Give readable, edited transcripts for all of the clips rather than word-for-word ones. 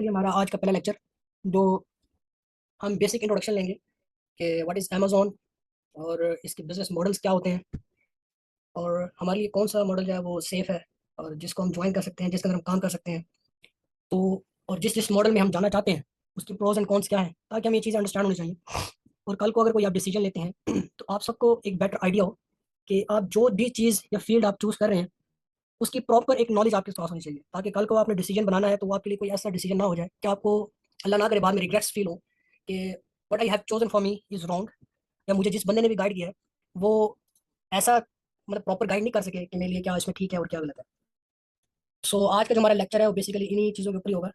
ये हमारा आज का पहला लेक्चर जो हम बेसिक इंट्रोडक्शन लेंगे कि व्हाट इज़ अमेज़ॉन और इसके बिजनेस मॉडल्स क्या होते हैं और हमारे लिए कौन सा मॉडल जो है वो सेफ़ है और जिसको हम ज्वाइन कर सकते हैं, जिसके अंदर हम काम कर सकते हैं। तो और जिस जिस मॉडल में हम जाना चाहते हैं उसके प्रोज एंड कॉन्स क्या हैं, ताकि हमें ये चीज़ें अंडरस्टैंड होनी चाहिए। और कल को अगर कोई आप डिसीजन लेते हैं तो आप सबको एक बेटर आइडिया हो कि आप जो भी चीज़ या फील्ड आप चूज़ कर रहे हैं उसकी प्रॉपर एक नॉलेज आपके पास होनी चाहिए, ताकि कल को आपने डिसीजन बनाना है तो वो आपके लिए कोई ऐसा डिसीजन ना हो जाए कि आपको अल्लाह ना करे बाद में रिग्रेट्स फील हो कि what I have chosen for me is wrong, या मुझे जिस बंदे ने भी गाइड किया है वो ऐसा मतलब प्रॉपर गाइड नहीं कर सके कि मेरे लिए क्या इसमें ठीक है और क्या गलत है। सो आज का जो हमारा लेक्चर है वो बेसिकली इन्हीं चीज़ों के ऊपर ही होगा।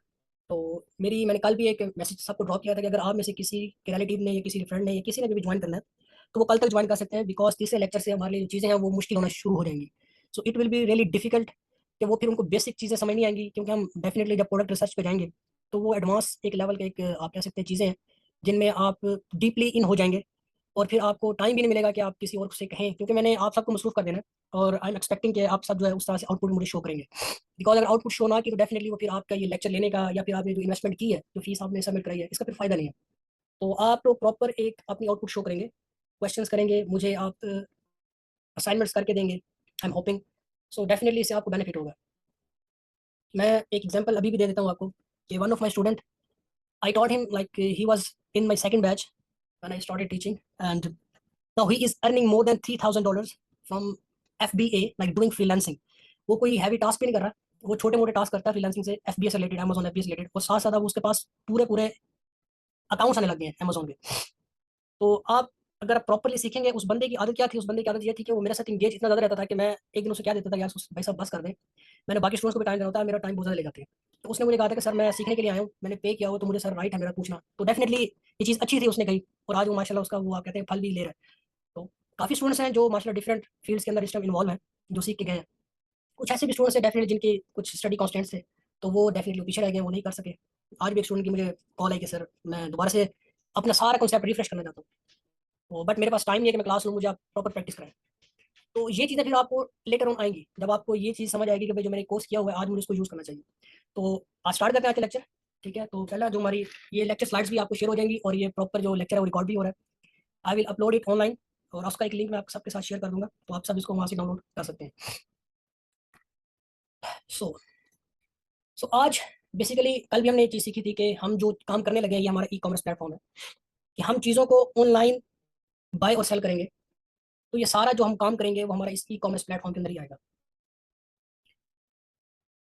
तो मैंने कल भी एक मैसेज सबको ड्रॉप किया था कि अगर आप में से किसी के रिलेटिव ने या किसी फ्रेंड ने या किसी ने भी ज्वाइन करना है तो वो कल तक ज्वाइन कर सकते हैं, बिकॉज तीसरे लेक्चर से हमारे लिए जो चीज़ें हैं वो मुश्किल होना शुरू हो जाएंगी। So it will be really difficult कि वो फिर उनको बेसिक चीज़ें समझ नहीं आएंगी, क्योंकि हम डेफिनेटली जब प्रोडक्ट रिसर्च पे जाएंगे तो वो एडवांस एक लेवल के एक आप कह सकते हैं चीज़ें हैं जिनमें आप डीपली इन हो जाएंगे और फिर आपको टाइम भी नहीं मिलेगा कि आप किसी और से कहें, क्योंकि मैंने आप सबको मसरूफ कर देना है और आई एम एक्सपेक्टिंग कि आप सब जो है उस तरह से आउटपुट मुझे शो करेंगे। बिकॉज अगर आउटपुट शो ना की तो डेफिनेटली वो फिर आपका ये लेक्चर लेने का या फिर आपने जो इन्वेस्टमेंट की है, जो फीस आपने सबमिट कराई है, इसका फिर फायदा नहीं है। तो आप तो प्रॉपर एक अपनी आउटपुट शो करेंगे, क्वेश्चंस करेंगे, मुझे आप असाइनमेंट्स करके देंगे, I am hoping. So definitely इससे आपको बेनिफिट होगा। मैं एक एग्जांपल अभी भी दे देता हूँ आपको कि one of my student, I taught him like he was in my second batch when I started teaching, and now he is earning more than $3,000 from FBA, like doing freelancing. वो कोई heavy task भी नहीं कर रहा, वो छोटे मोटे task करता है फ्रीलांसिंग से, FBA से रिलेटेड, अमेजोन FBA से रिलेटेड, और साथ साथ अब उसके पास पूरे पूरे अकाउंट्स आने लग गए हैं अमेजोन के। तो आप अगर आप प्रॉपर्ली सीखेंगे, उस बंदे की आदत क्या थी, उस बंदे की आदत ये थी कि वो मेरे साथ इंगेज इतना ज़्यादा रहता था कि मैं एक दिन उसे क्या देता था, यार भाई साहब बस कर दें, मैंने बाकी स्टूडेंट्स को भी टाइम देना होता है, मेरा टाइम बहुत ज़्यादा ले जाते हैं। तो उसने मुझे कहा था कि सर मैं सीखने के लिए आया हूँ, मैंने पे किया हो तो मुझे सर राइट है मेरा पूछना। तो डेफिनेटली ये चीज़ अच्छी थी उसने कही, और आज वो माशाल्लाह उसका वो आप कहते हैं फल भी ले रहा है। तो काफ़ी स्टूडेंट्स हैं जो माशाल्लाह डिफरेंट फील्ड्स के अंदर इस टाइम इन्वॉल्व हैं, जो सीख के गए हैं। कुछ ऐसे भी स्टूडेंट्स हैं डेफिनेटली जिनके कुछ स्टडी कॉन्स्टेंट्स थे, तो वो डेफिनेटली पीछे रह गए, वो नहीं कर सके। आज भी एक स्टूडेंट की मुझे कॉल आई कि सर मैं दोबारा से अपना सारा कॉन्सेप्ट रिफ्रेश करना चाहता हूँ, तो बट मेरे पास टाइम नहीं है कि मैं क्लास लूँ, मुझे आप प्रॉपर प्रैक्टिस कराएं। तो ये चीज़ें फिर आपको लेटर ऑन आएंगी, जब आपको ये चीज़ समझ आएगी कि भाई जो मैंने कोर्स किया हुआ है आज मुझे इसको यूज़ करना चाहिए। तो आज स्टार्ट करते हैं आज का लेक्चर। ठीक है, तो पहला जो हमारी ये लेक्चर स्लाइड्स भी आपको शेयर हो जाएंगी और ये प्रॉपर जो लेक्चर है वो रिकॉर्ड भी हो रहा है। I will upload it online, और उसका एक लिंक मैं आप सबके साथ शेयर कर दूंगा, तो आप सब इसको वहाँ से डाउनलोड कर सकते हैं। सो सो आज बेसिकली कल भी हमने ये चीज़ सीखी थी कि हम जो काम करने लगे हैं ये हमारा ई कॉमर्स प्लेटफॉर्म है, कि हम चीज़ों को ऑनलाइन बाय और सेल करेंगे। तो ये सारा जो हम काम करेंगे वो हमारा इस ई कॉमर्स प्लेटफॉर्म के अंदर ही आएगा।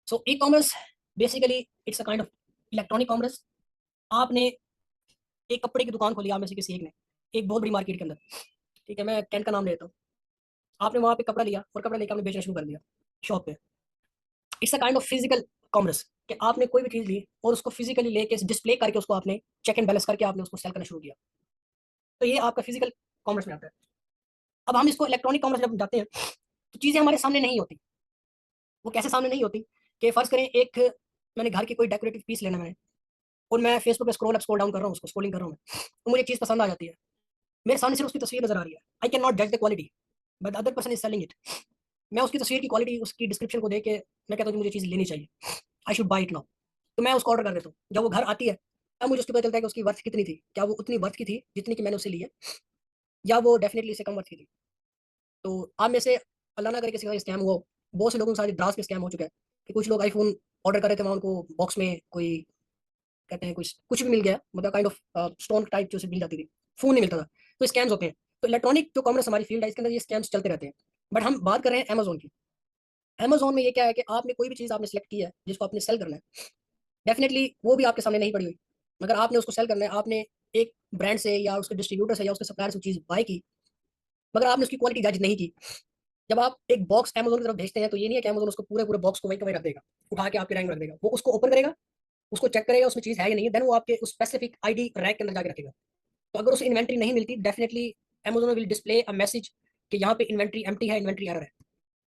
So e commerce basically it's a kind of electronic commerce. आपने एक कपड़े की दुकान खोली, आप में से किसी एक ने, एक बहुत बड़ी मार्केट के अंदर। ठीक है, मैं कैंट का नाम लेता हूँ। आपने वहाँ पे कपड़ा लिया और कपड़ा लेकर आपने बेचना शुरू कर दिया शॉप पे। It's a kind of physical commerce, कि आपने कोई भी चीज़ ली और उसको फिजिकली लेके डिस्प्ले करके उसको आपने चेक एंड बैलेंस करके आपने उसको सेल करना शुरू किया। तो ये आपका फिजिकल कॉमर्स में आता है। अब हम इसको इलेक्ट्रॉनिक कॉमर्स जब जाते हैं तो चीज़ें हमारे सामने नहीं होती। वो कैसे सामने नहीं होती कि फर्ज करें एक मैंने घर की कोई डेकोरेटिव पीस लेना मैंने, और मैं फेसबुक पे स्क्रॉल अप स्क्रॉल डाउन कर रहा हूँ, उसको स्क्रॉलिंग कर रहा हूँ मैं, तो मुझे एक चीज़ पसंद आ जाती है, मेरे सामने सिर्फ उसकी तस्वीर नजर आ रही है, आई कैन नॉट जज the quality, but other person is selling it. मैं उसकी तस्वीर की क्वालिटी, उसकी डिस्क्रिप्शन को देख के मैं कहता हूँ कि मुझे चीज़ लेनी चाहिए, I should by it now. तो मैं उसको ऑर्डर कर देता हूँ। जब वो घर आती है तब मुझे उसकी पता चलता है कि उसकी वर्थ कितनी थी, क्या वो उतनी वर्थ की थी जितनी कि मैंने उससे ली है, या वो डेफिनेटली इससे कम वर्थ की थी। तो आप में से अल्लाह ना करे किसी का स्कैम हुआ हो, बहुत से लोगों के साथ द्रास पे स्कैम हो चुका है कि कुछ लोग आईफोन ऑर्डर कर रहे थे, वहाँ उनको बॉक्स में कोई कहते हैं कुछ कुछ भी मिल गया, मतलब काइंड ऑफ स्टोन टाइप जो से मिल जाती थी, फोन नहीं मिलता था। तो स्कैम्स होते हैं। तो इलेक्ट्रॉनिक जो कॉमर्स हमारी फील्ड है इसके अंदर ये स्कैम्स चलते रहते हैं। बट हम बात कर रहे हैं अमेजोन की। अमेजोन में ये क्या है कि आपने कोई भी चीज़ आपने सेलेक्ट की है जिसको आपने सेल करना है, डेफिनेटली वो भी आपके सामने नहीं पड़ी हुई, मगर आपने उसको सेल करना है, आपने एक ब्रांड से या उसके डिस्ट्रीब्यूटर से या उसके सप्लायर से चीज़ बाय की, मगर आपने उसकी क्वालिटी जज नहीं की। जब आप एक बॉक्स अमेजोन की तरफ भेजते हैं तो ये नहीं है कि अमेजोन उसको पूरे पूरे बॉक्स को वहीं का वहीं रख देगा, उठा के आपके रैंक में रख देगा। वो उसको ओपन करेगा, उसको चेक करेगा उसमें चीज़ है या नहीं है, देन वो आपके उस स्पेसिफिक आईडी रैक के अंदर जाके रखेगा। तो अगर उसे इन्वेंट्री नहीं मिलती, definitely Amazon will display a message कि यहाँ पे इन्वेंट्री एम्प्टी है, इन्वेंट्री एरर है।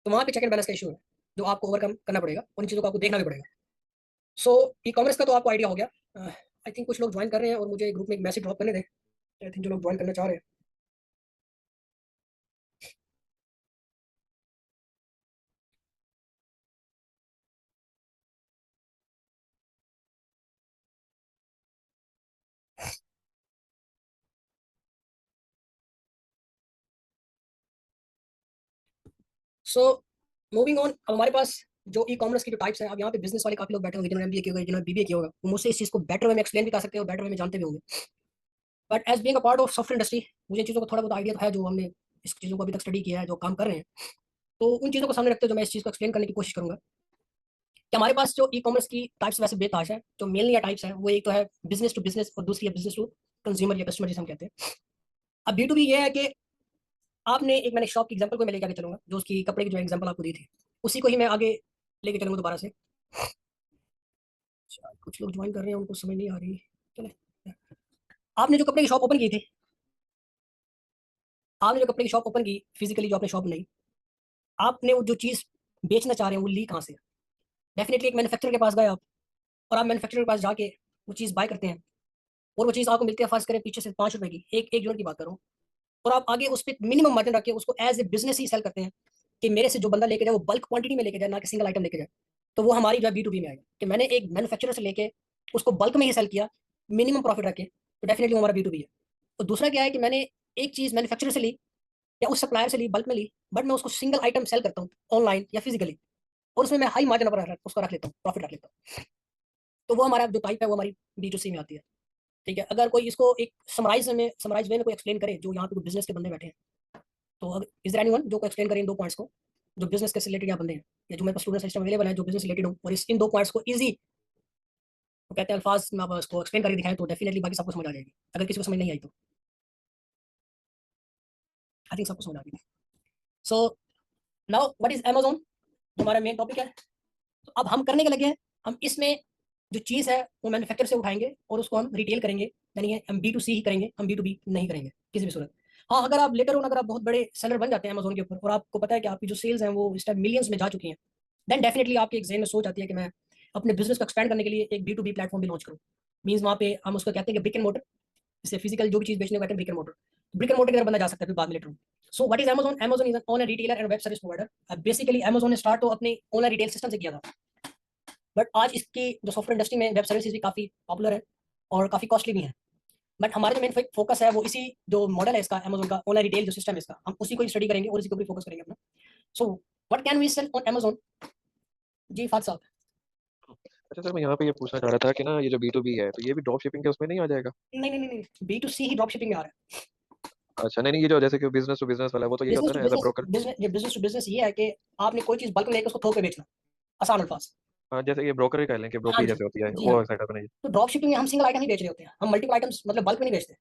तो वहाँ पे चेक एंड बैलेंस का इशू है जो आपको ओवरकम करना पड़ेगा, उन चीज़ों को आपको देखना भी पड़ेगा। सो ई कॉमर्स का तो आपको आइडिया हो गया। आई थिंक कुछ लोग ज्वाइन कर रहे हैं और मुझे ग्रुप में एक मैसेज ड्रॉप करने दें। आई थिंक जो लोग ज्वाइन करना चाह रहे हैं। सो मूविंग ऑन, अब हमारे पास जो ई कॉमर्स की जो टाइप्स हैं, अब यहाँ पे बिजनेस वाले काफी लोग बैठे होंगे जिन्होंने एमबीए किया होगा, जिन्होंने बीबीए किया होगा, वो मुझसे इस चीज़ को बेटर वे में एक्सप्लेन भी कर सकते हो, बेटर वे में जानते भी होंगे। But as being a part of software industry, मुझे चीज़ों को थोड़ा बहुत आइडिया है, जो हमने इस चीज़ों को अभी तक स्टडी किया है, जो काम कर रहे हैं। तो उन चीज़ों को सामने रखते हुए जो मैं इस चीज़ को एक्सप्लेन करने की कोशिश करूंगा कि हमारे पास जो ई कॉमर्स की टाइप्स वैसे बेताज है, जो मेनली टाइप्स है, वो एक तो है बिजनेस टू बिजनेस और दूसरी है बिजनेस टू कंज्यूमर या कस्टमर जिसे हम कहते हैं। अब बी टू बी ये है कि आपने एक, मैंने शॉप की एग्जांपल को मैं लेके आगे चलूंगा, जो उसकी कपड़े की जो एग्जांपल आपको दी थी, उसी को ही मैं आगे लेके चलूंगा दोबारा से। कुछ लोग ज्वाइन कर रहे हैं, उनको समझ नहीं आ रही। चले, आपने जो कपड़े की शॉप ओपन की थी, आपने जो कपड़े की शॉप ओपन की फिजिकली, जो आपने शॉप बनाई, आपने वो जो चीज़ बेचना चाह रहे हैं वो ली कहाँ से? डेफिनेटली एक मैन्युफैक्चरर के पास गए आप, और आप मैन्युफैक्चरर के पास जाके वो चीज़ बाय करते हैं, और वो चीज़ आपको मिलती है फर्ज करें पीछे से 5 रुपए की, एक एक यूनिट की बात करूँ, और आप आगे उस पर मिनिमम मार्जिन रख के उसको एज ए बिजनेस ही सेल करते हैं कि मेरे से जो बंदा लेके जाए वो बल्क क्वांटिटी में लेके जाए, ना कि सिंगल आइटम लेके जाए। तो वो हमारी जो है बी टू बी में आएगा कि मैंने एक मैन्युफैक्चरर से लेके उसको बल्क में ही सेल किया, मिनिमम प्रॉफिट रखे, तो डेफिनेटली वो हमारा बी टू बी है। और दूसरा क्या है कि मैंने एक चीज़ मैन्युफैक्चरर से ली या उस सप्लायर से ली, बल्क में ली, बट मैं उसको सिंगल आइटम सेल करता हूँ ऑनलाइन या फिजिकली, और उसमें मैं हाई मार्जिन पर उसको रख लेता हूँ, प्रॉफिट रख लेता हूँ। तो वो हमारा जो टाइप है वो हमारी बी टू सी में आती है। ठीक है, अगर कोई इसको एक समराइज वे में कोई एक्सप्लेन करे, जो यहाँ पे बिजनेस के बंदे बैठे हैं, तो इज देयर एनीवन जो को एक्सप्लेन करें इन 2 पॉइंट्स को, जो बिजनेस के रिलेटेड या बंदे हैं, या जो मेरे पास स्टूडेंट सिस्टम अवेलेबल है जो बिजनेस रिलेटेड हो, और इन 2 पॉइंट्स को इजी, तो कहते हैं अल्फाज में आप उसको एक्सप्लेन करके दिखाएं, तो डेफिनेटली बाकी सबको समझ आ जाएगी। अगर किसी को समझ नहीं आई तो आई थिंक सबको समझ आ जाएगी। So now what is Amazon, जो हमारा मेन टॉपिक है। तो अब हम करने के लगे हैं, हम इसमें जो चीज़ है वो मैन्युफैक्चर से उठाएंगे और उसको हम रिटेल करेंगे, यानी हम बी टू सी ही करेंगे, हम बी टू बी नहीं करेंगे किसी भी सूरत। हाँ, अगर आप लेटर ऑन, अगर आप बहुत बड़े सेलर बन जाते हैं अमेजोन के ऊपर, और आपको पता है कि आपकी जो सेल्स हैं वो इस टाइम मिलियंस में जा चुकी हैं, देन डेफिनेटली आपके एक जहन में सोच आती है कि मैं अपने बिजनेस को एक्सपैंड करने के लिए एक बी टू बी प्लेटफॉर्म भी लॉन्च करूँ। मीन्स वहाँ पे हम उसको कहते हैं कि ब्रिक एंड मोटर, इससे फिजिकल जो भी चीज़ बेचने को कहते हैं brick and motor, brick and motor की तरफ बंदा जा सकता है फिर बाद में later on. So what is Amazon? Amazon is an online retailer and web service provider. Basically Amazon ने स्टार्ट तो अपने ऑनलाइन रिटेल सिस्टम से किया था, बट आज इसकी जो सॉफ्टवेयर इंडस्ट्री में वेब सर्विसेज भी काफ़ी पॉपुलर है और काफ़ी कॉस्टली भी है। बट हमारा जो मेन फोकस है वो इसी जो मॉडल है इसका, Amazon का ऑनलाइन रिटेल जो सिस्टम है इसका, हम उसी को स्टडी करेंगे और इसी के ऊपर फोकस करेंगे अपना। So what can we sell on Amazon? जी फाद साहब। अच्छा सर, मैं यहाँ पे ये पूछना चाह रहा था कि ना ये जो B2B है तो ये भी ड्रॉप शिपिंग के उसमें नहीं आ जाएगा? नहीं नहीं नहीं नहीं, बी टू सी ही ड्रॉप शिपिंग में आ रहा है। अच्छा, नहीं नहीं, ये जो जैसे कि बिजनेस टू बिजनेस वाला है वो तो ये बिजनेस होता टू है ना as a business, broker. Business to business ये है कि आपने कोई चीज़ बल्क में लेकर उसको थोक पे बेचना, आसान अल्फाज। हाँ, जैसे ये ब्रोकर ही कह लें कि हाँ ब्रोकरी जी, जैसे होती है जी हाँ। वो सेटअप है ना ये। तो ड्रॉप शिपिंग में हम सिंगल आइटम ही बेच रहे होते हैं, हम मल्टीपल आइटम्स मतलब बल्क में नहीं बेचते।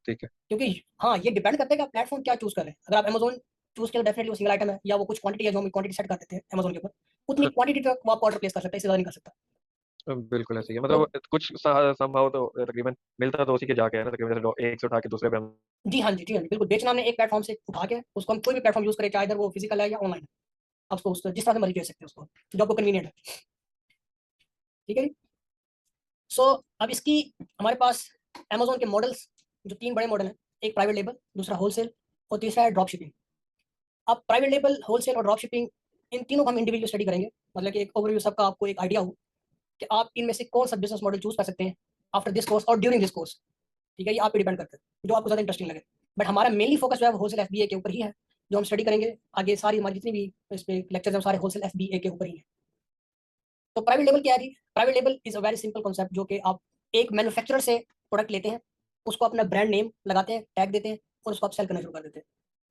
ठीक है। क्योंकि हाँ, ये डिपेंड करता है कि आप प्लेटफॉर्म क्या चूज कर रहे हैं। अगर आप Amazon चूज करें, डेफिनेटली वो सिंगल आइटम है, या वो कुछ क्वांटिटी है जो हम क्वांटिटी सेट कर देते हैं Amazon के ऊपर, उतनी क्वांटिटी तक वो आप ऑर्डर प्लेस कर सकते हैं, इससे ज़्यादा नहीं कर सकता। बिल्कुल ऐसे ही है, तो मतलब कुछ संभव तो तकरीबन मिलता तो उसी के जाके है ना, तकरीबन जैसे एक से उठा के दूसरे पे हम। जी हाँ जी, जी हाँ जी, बिल्कुल। बेचना हमने एक प्लेटफॉर्म से उठा के उसको हम कोई भी प्लेटफॉर्म यूज करें, चाहे इधर वो फिजिकल है या ऑनलाइन है, आप उसको जिस तरह से मर्जी बेच सकते हैं उसको, जो आपको कन्वीनियंट है। ठीक है जी। सो अब इसकी हमारे पास Amazon के मॉडल्स जो 3 बड़े मॉडल हैं, एक प्राइवेट लेबल, दूसरा होलसेल, और तीसरा है ड्रॉप शिपिंग। अब प्राइवेट लेबल, होलसेल और ड्रॉप शिपिंग, इन तीनों को हम इंडिविजुअल स्टडी करेंगे, मतलब कि एक ओवरव्यू सबका आपको एक आइडिया हो कि आप इनमें से कौन सा बिजनेस मॉडल चूज कर सकते हैं आफ्टर दिस कोर्स और ड्यूरिंग दिस कोर्स। ठीक है, ये आप पे डिपेंड करता है जो आपको ज़्यादा इंटरेस्टिंग लगे। बट हमारा मेनली फोकस जो है वो होलसेल FBA के ऊपर ही है, जो हम स्टडी करेंगे आगे। सारी हमारी जितनी भी इस पे लेक्चर्स हैं सारे होलसेल FBA के ऊपर ही है। तो प्राइवेट लेबल क्या है जी? Private label is a very simple concept, जो कि आप एक मैन्युफैक्चरर से प्रोडक्ट लेते हैं, उसको अपना ब्रांड नेम लगाते हैं, टैग देते हैं, और उसको आप सेल करना शुरू कर देते हैं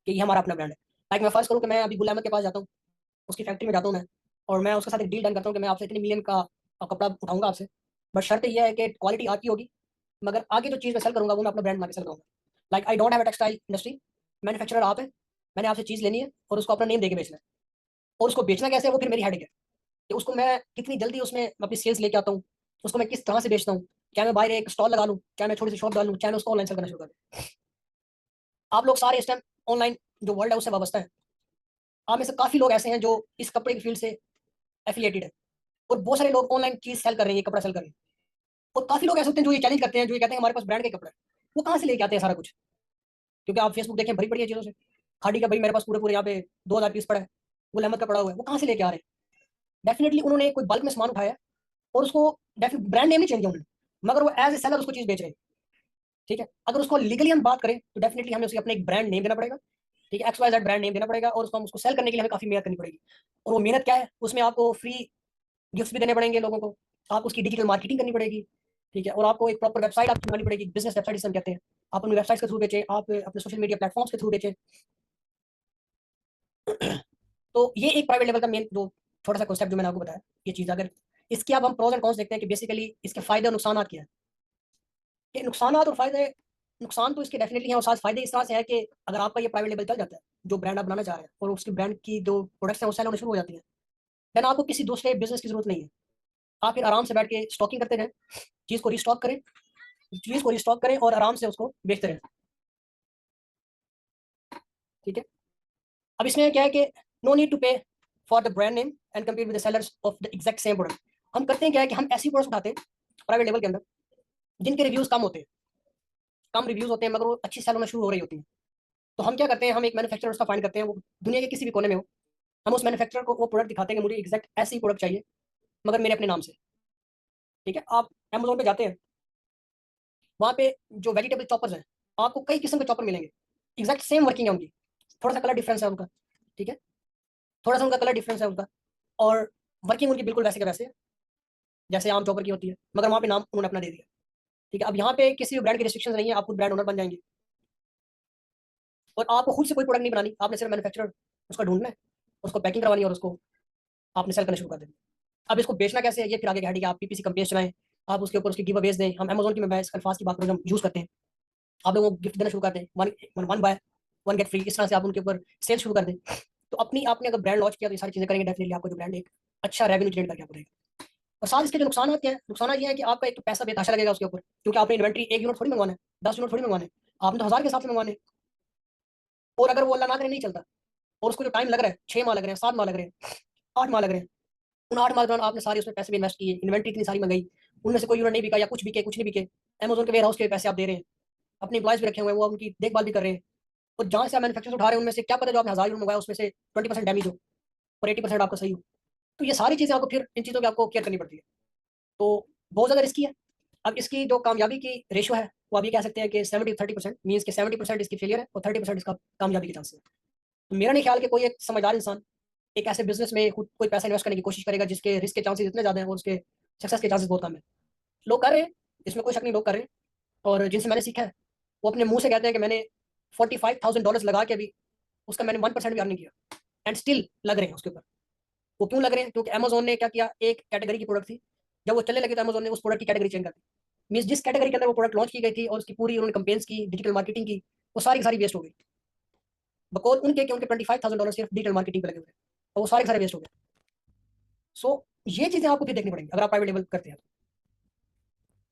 कि ये हमारा अपना ब्रांड है। लाइक मैं फर्स्ट करूँ कि मैं अभी गुल अहमद के पास जाता हूँ, उसकी फैक्ट्री में जाता हूँ मैं, और मैं उसके साथ एक डील डन करता हूँ कि मैं आपसे इतने मिलियन का कपड़ा उठाऊंगा आपसे, बट शर्त यह है कि क्वालिटी आपकी होगी, मगर आगे जो चीज़ मैं सेल करूंगा वो मैं अपना ब्रांड बना के सेल करूंगा। Like I don't have a textile industry, manufacturer आप है, मैंने आपसे चीज़ लेनी है और उसको अपना नेम देके बेचना है, और उसको बेचना कैसे है वो फिर मेरी हेडेक है कि उसको मैं कितनी जल्दी उसमें अपनी सेल्स लेके आता हूँ, उसको मैं किस तरह से बेचता हूँ, क्या मैं बाहर एक स्टॉल लगा लूँ, क्या मैं छोटी सी शॉप डाल लूँ, क्या मैं उसको ऑनलाइन सेल करना शुरू कर दूँ। आप लोग सारे इस टाइम ऑनलाइन जो वर्ल्ड है उससे वाबस्ता है। आप में से काफ़ी लोग ऐसे हैं जो इस कपड़े की फील्ड से एफिलिएटेड है, और बहुत सारे लोग ऑनलाइन चीज़ सेल कर रहे हैं, ये कपड़ा सेल कर रहे हैं। और काफ़ी लोग ऐसे होते हैं जो ये चैलेंज करते हैं, जो ये कहते हैं हमारे पास ब्रांड का कपड़ा है। वो कहाँ से लेके आते हैं सारा कुछ? क्योंकि आप फेसबुक देखें भरी पड़ी है चीज़ों से, खाड़ी का भाई मेरे पास पूरे पूरे यहाँ पे 2000 पीस पड़ा है, वो अहमद का पड़ा हुआ है, वो कहाँ से लेके आ रहे हैं? डेफिनेटली उन्होंने कोई बल्क में सामान उठाया है, और उसको ब्रांड नेम नहीं चेंज किया उन्होंने, मगर वो एज ए सेलर उसको चीज़ बेच रहे हैं। ठीक है, अगर उसको लीगली हम बात करें तो डेफिनेटली हमें उसे अपना एक ब्रांड नेम देना पड़ेगा। ठीक है, XYZ ब्रांड नेम देना पड़ेगा और उसको सेल करने के लिए हमें काफ़ी मेहनत करनी पड़ेगी। और वो मेहनत क्या है, उसमें आपको फ्री गिफ्ट्स भी देने पड़ेंगे लोगों को, आप उसकी डिजिटल मार्केटिंग करनी पड़ेगी। ठीक है, और आपको एक प्रॉपर वेबसाइट आपकी बनानी पड़ेगी, बिजनेस वेबसाइट जिसे हम कहते हैं। आप अपनी वेबसाइट के थ्रू बेचें, आप अपने सोशल मीडिया प्लेटफॉर्म्स के थ्रू बेचें। तो ये एक प्राइवेट लेवल का मेन जो छोटा सा कॉन्सेप्ट जो मैंने आपको बताया, ये चीज़ अगर इसके अब हम प्रोज एंड कॉन्स देखते हैं कि बेसिकली इसके फायदे और नुकसान क्या है। कि नुकसान और फायदे, नुकसान तो इसके डेफिनेटली हैं और साथ फायदे इस तरह से है कि अगर आपका ये प्राइवेट लेवल चल जाता है, जो ब्रांड आप बनाना चाह रहे हैं, और उसकी ब्रांड की जो प्रोडक्ट्स हैं वो सेल होने शुरू हो जाती हैं, देन आपको किसी दूसरे बिजनेस की जरूरत नहीं है। आप फिर आराम से बैठ के स्टॉकिंग करते रहें, चीज़ को रिस्टॉक करें, चीज़ को रिस्टॉक करें और आराम से उसको बेचते रहें। ठीक है, अब इसमें क्या है कि नो नीड टू पे for the brand name and compete with the sellers of the exact same product. हम करते हैं क्या है कि हम ऐसी प्रोडक्ट्स उठाते हैं प्राइवेट लेवल के अंदर जिनके रिव्यूज कम होते हैं, कम रिव्यूज होते हैं, मगर वो अच्छी सेल होना शुरू हो रही होती है। तो हम क्या करते हैं, हम एक मैन्युफैक्चरर उसका फाइंड करते हैं, वो दुनिया के किसी भी कोने में हो। हम उस मैन्युफैक्चरर को वो प्रोडक्ट दिखाते हैं कि मुझे एग्जैक्ट ऐसी प्रोडक्ट चाहिए, मगर मेरे अपने नाम से। ठीक है, आप अमेजोन पे जाते हैं, वहाँ पे जो वेजिटेबल चॉपर्स हैं, आपको कई किस्म के चॉपर मिलेंगे, एग्जैक्ट सेम वर्किंग है उनकी, थोड़ा सा कलर डिफरेंस है उनका। ठीक है, थोड़ा सा उनका कलर डिफरेंस है उनका, और वर्किंग उनकी बिल्कुल वैसे के वैसे है जैसे आम चॉपर की होती है, मगर वहाँ पे नाम उन्होंने अपना दे दिया। ठीक है, अब यहाँ पे किसी भी ब्रांड की रिस्ट्रिक्शन नहीं है, आप खुद ब्रांड ओनर बन जाएंगे और आपको खुद से कोई प्रोडक्ट नहीं बनानी, आपने सिर्फ मैन्युफैक्चरर उसका ढूंढना है, उसको पैकिंग करवानी है और उसको आपने सेल करना शुरू कर देना। अब इसको बेचना कैसे है, ये फिर आगे की है, आप PPC कंपेज चलाएं, आप उसके ऊपर उसकी गिव अवेज दें। हम अमेजोन की मैं इस अल्फाज की बात करूँ, हम यूज़ करते हैं, आप लोगों को गिफ्ट देना शुरू कर दें, one one by one get free, इस तरह से आप उनके ऊपर सेल शुरू कर दें। तो अपनी आपने अगर ब्रांड लॉन्च किया तो ये सारी चीज़ें करेंगे, डेफिनेटली आपको जो ब्रांड एक अच्छा रेवेन्यू जनरेट करके आपको देगा। और साथ इसके जो नुकसान होते हैं, नुकसान ये है कि आपका एक तो पैसा बेतहाशा लगेगा उसके ऊपर, क्योंकि आपने इन्वेंट्री एक यूनिट थोड़ी मंगवाना है, 10 यूनिट थोड़ी मंगवाना है, आपने तो 1000 के हिसाब से मंगवाने। और अगर वो अल्लाह ना करे नहीं चलता, और उसको जो टाइम लग रहा है, 6 माह लग रहे हैं, 7 माह लग रहे हैं, 8 माह लग रहे हैं, उन 8 माह के दौरान आपने सारे उसमें पैसे भी इन्वेस्ट किए, इन्वेंट्री इतनी सारी मंगाई, उनमें से कोई यूनिट नहीं बिका या कुछ बिके कुछ नहीं बिके, अमेजोन के वेयर हाउस के पैसे आप दे रहे हैं, अपने इंप्लॉयज भी रखे हुए हैं, वो उनकी देखभाल भी कर रहे हैं। और जहाँ से आप मैन्युफैक्चर उठा रहे हैं उनमें से क्या पता जो आपने 1000 यूनिट मंगाया उसमें से 20% डैमेज हो और 80% आपका सही हो। तो ये सारी चीज़ें आपको फिर इन चीज़ों की आपको केयर करनी पड़ती है, तो बहुत ज़्यादा रिस्की है। अब इसकी जो कामयाबी की रेशो है वो आप ये कह सकते हैं कि 70-30%, मीन्स कि 70% इसकी फेलियर है और 30% इसका कामयाबी के चांसेस है। तो मेरा नहीं ख्याल कि कोई एक समझदार इंसान एक ऐसे बिजनेस में खुद कोई पैसा इन्वेस्ट करने की कोशिश करेगा जिसके रिस्क के चांसेस इतने ज़्यादा हैं और उसके सक्सेस के चांसेस बहुत कम है। लोग कर रहे हैं, इसमें कोई शक नहीं, लोग कर रहे हैं, और जिनसे मैंने सीखा है वो अपने मुंह से कहते हैं कि मैंने $45,000 लगा के भी उसका मैंने 1% भी अर्न नहीं किया, एंड स्टिल लग रहे हैं उसके ऊपर। वो क्यों लग रहे हैं, क्योंकि अमेजोन ने क्या किया, एक कैटेगरी की प्रोडक्ट थी, जब वो चलने लगे तो अमेजोन ने उस प्रोडक्ट की कैटेगरी चेंज कर दी। मीन्स जिस कैटेगरी के अंदर वो प्रोडक्ट लॉन्च की गई थी और उसकी पूरी उन्होंने कंपेन्स की, डिजिटल मार्केटिंग की, वो सारी की सारी वेस्ट हो गई, बकौल उनके कि उनके $25,000 सिर्फ डिजिटल मार्केटिंग पे लगे हुए हैं, और वो सारे के सारे वेस्ट हो गए। सो ये चीज़ें आपको फिर देखनी पड़ेंगी अगर आप प्राइवेट लेवल करते हैं तो।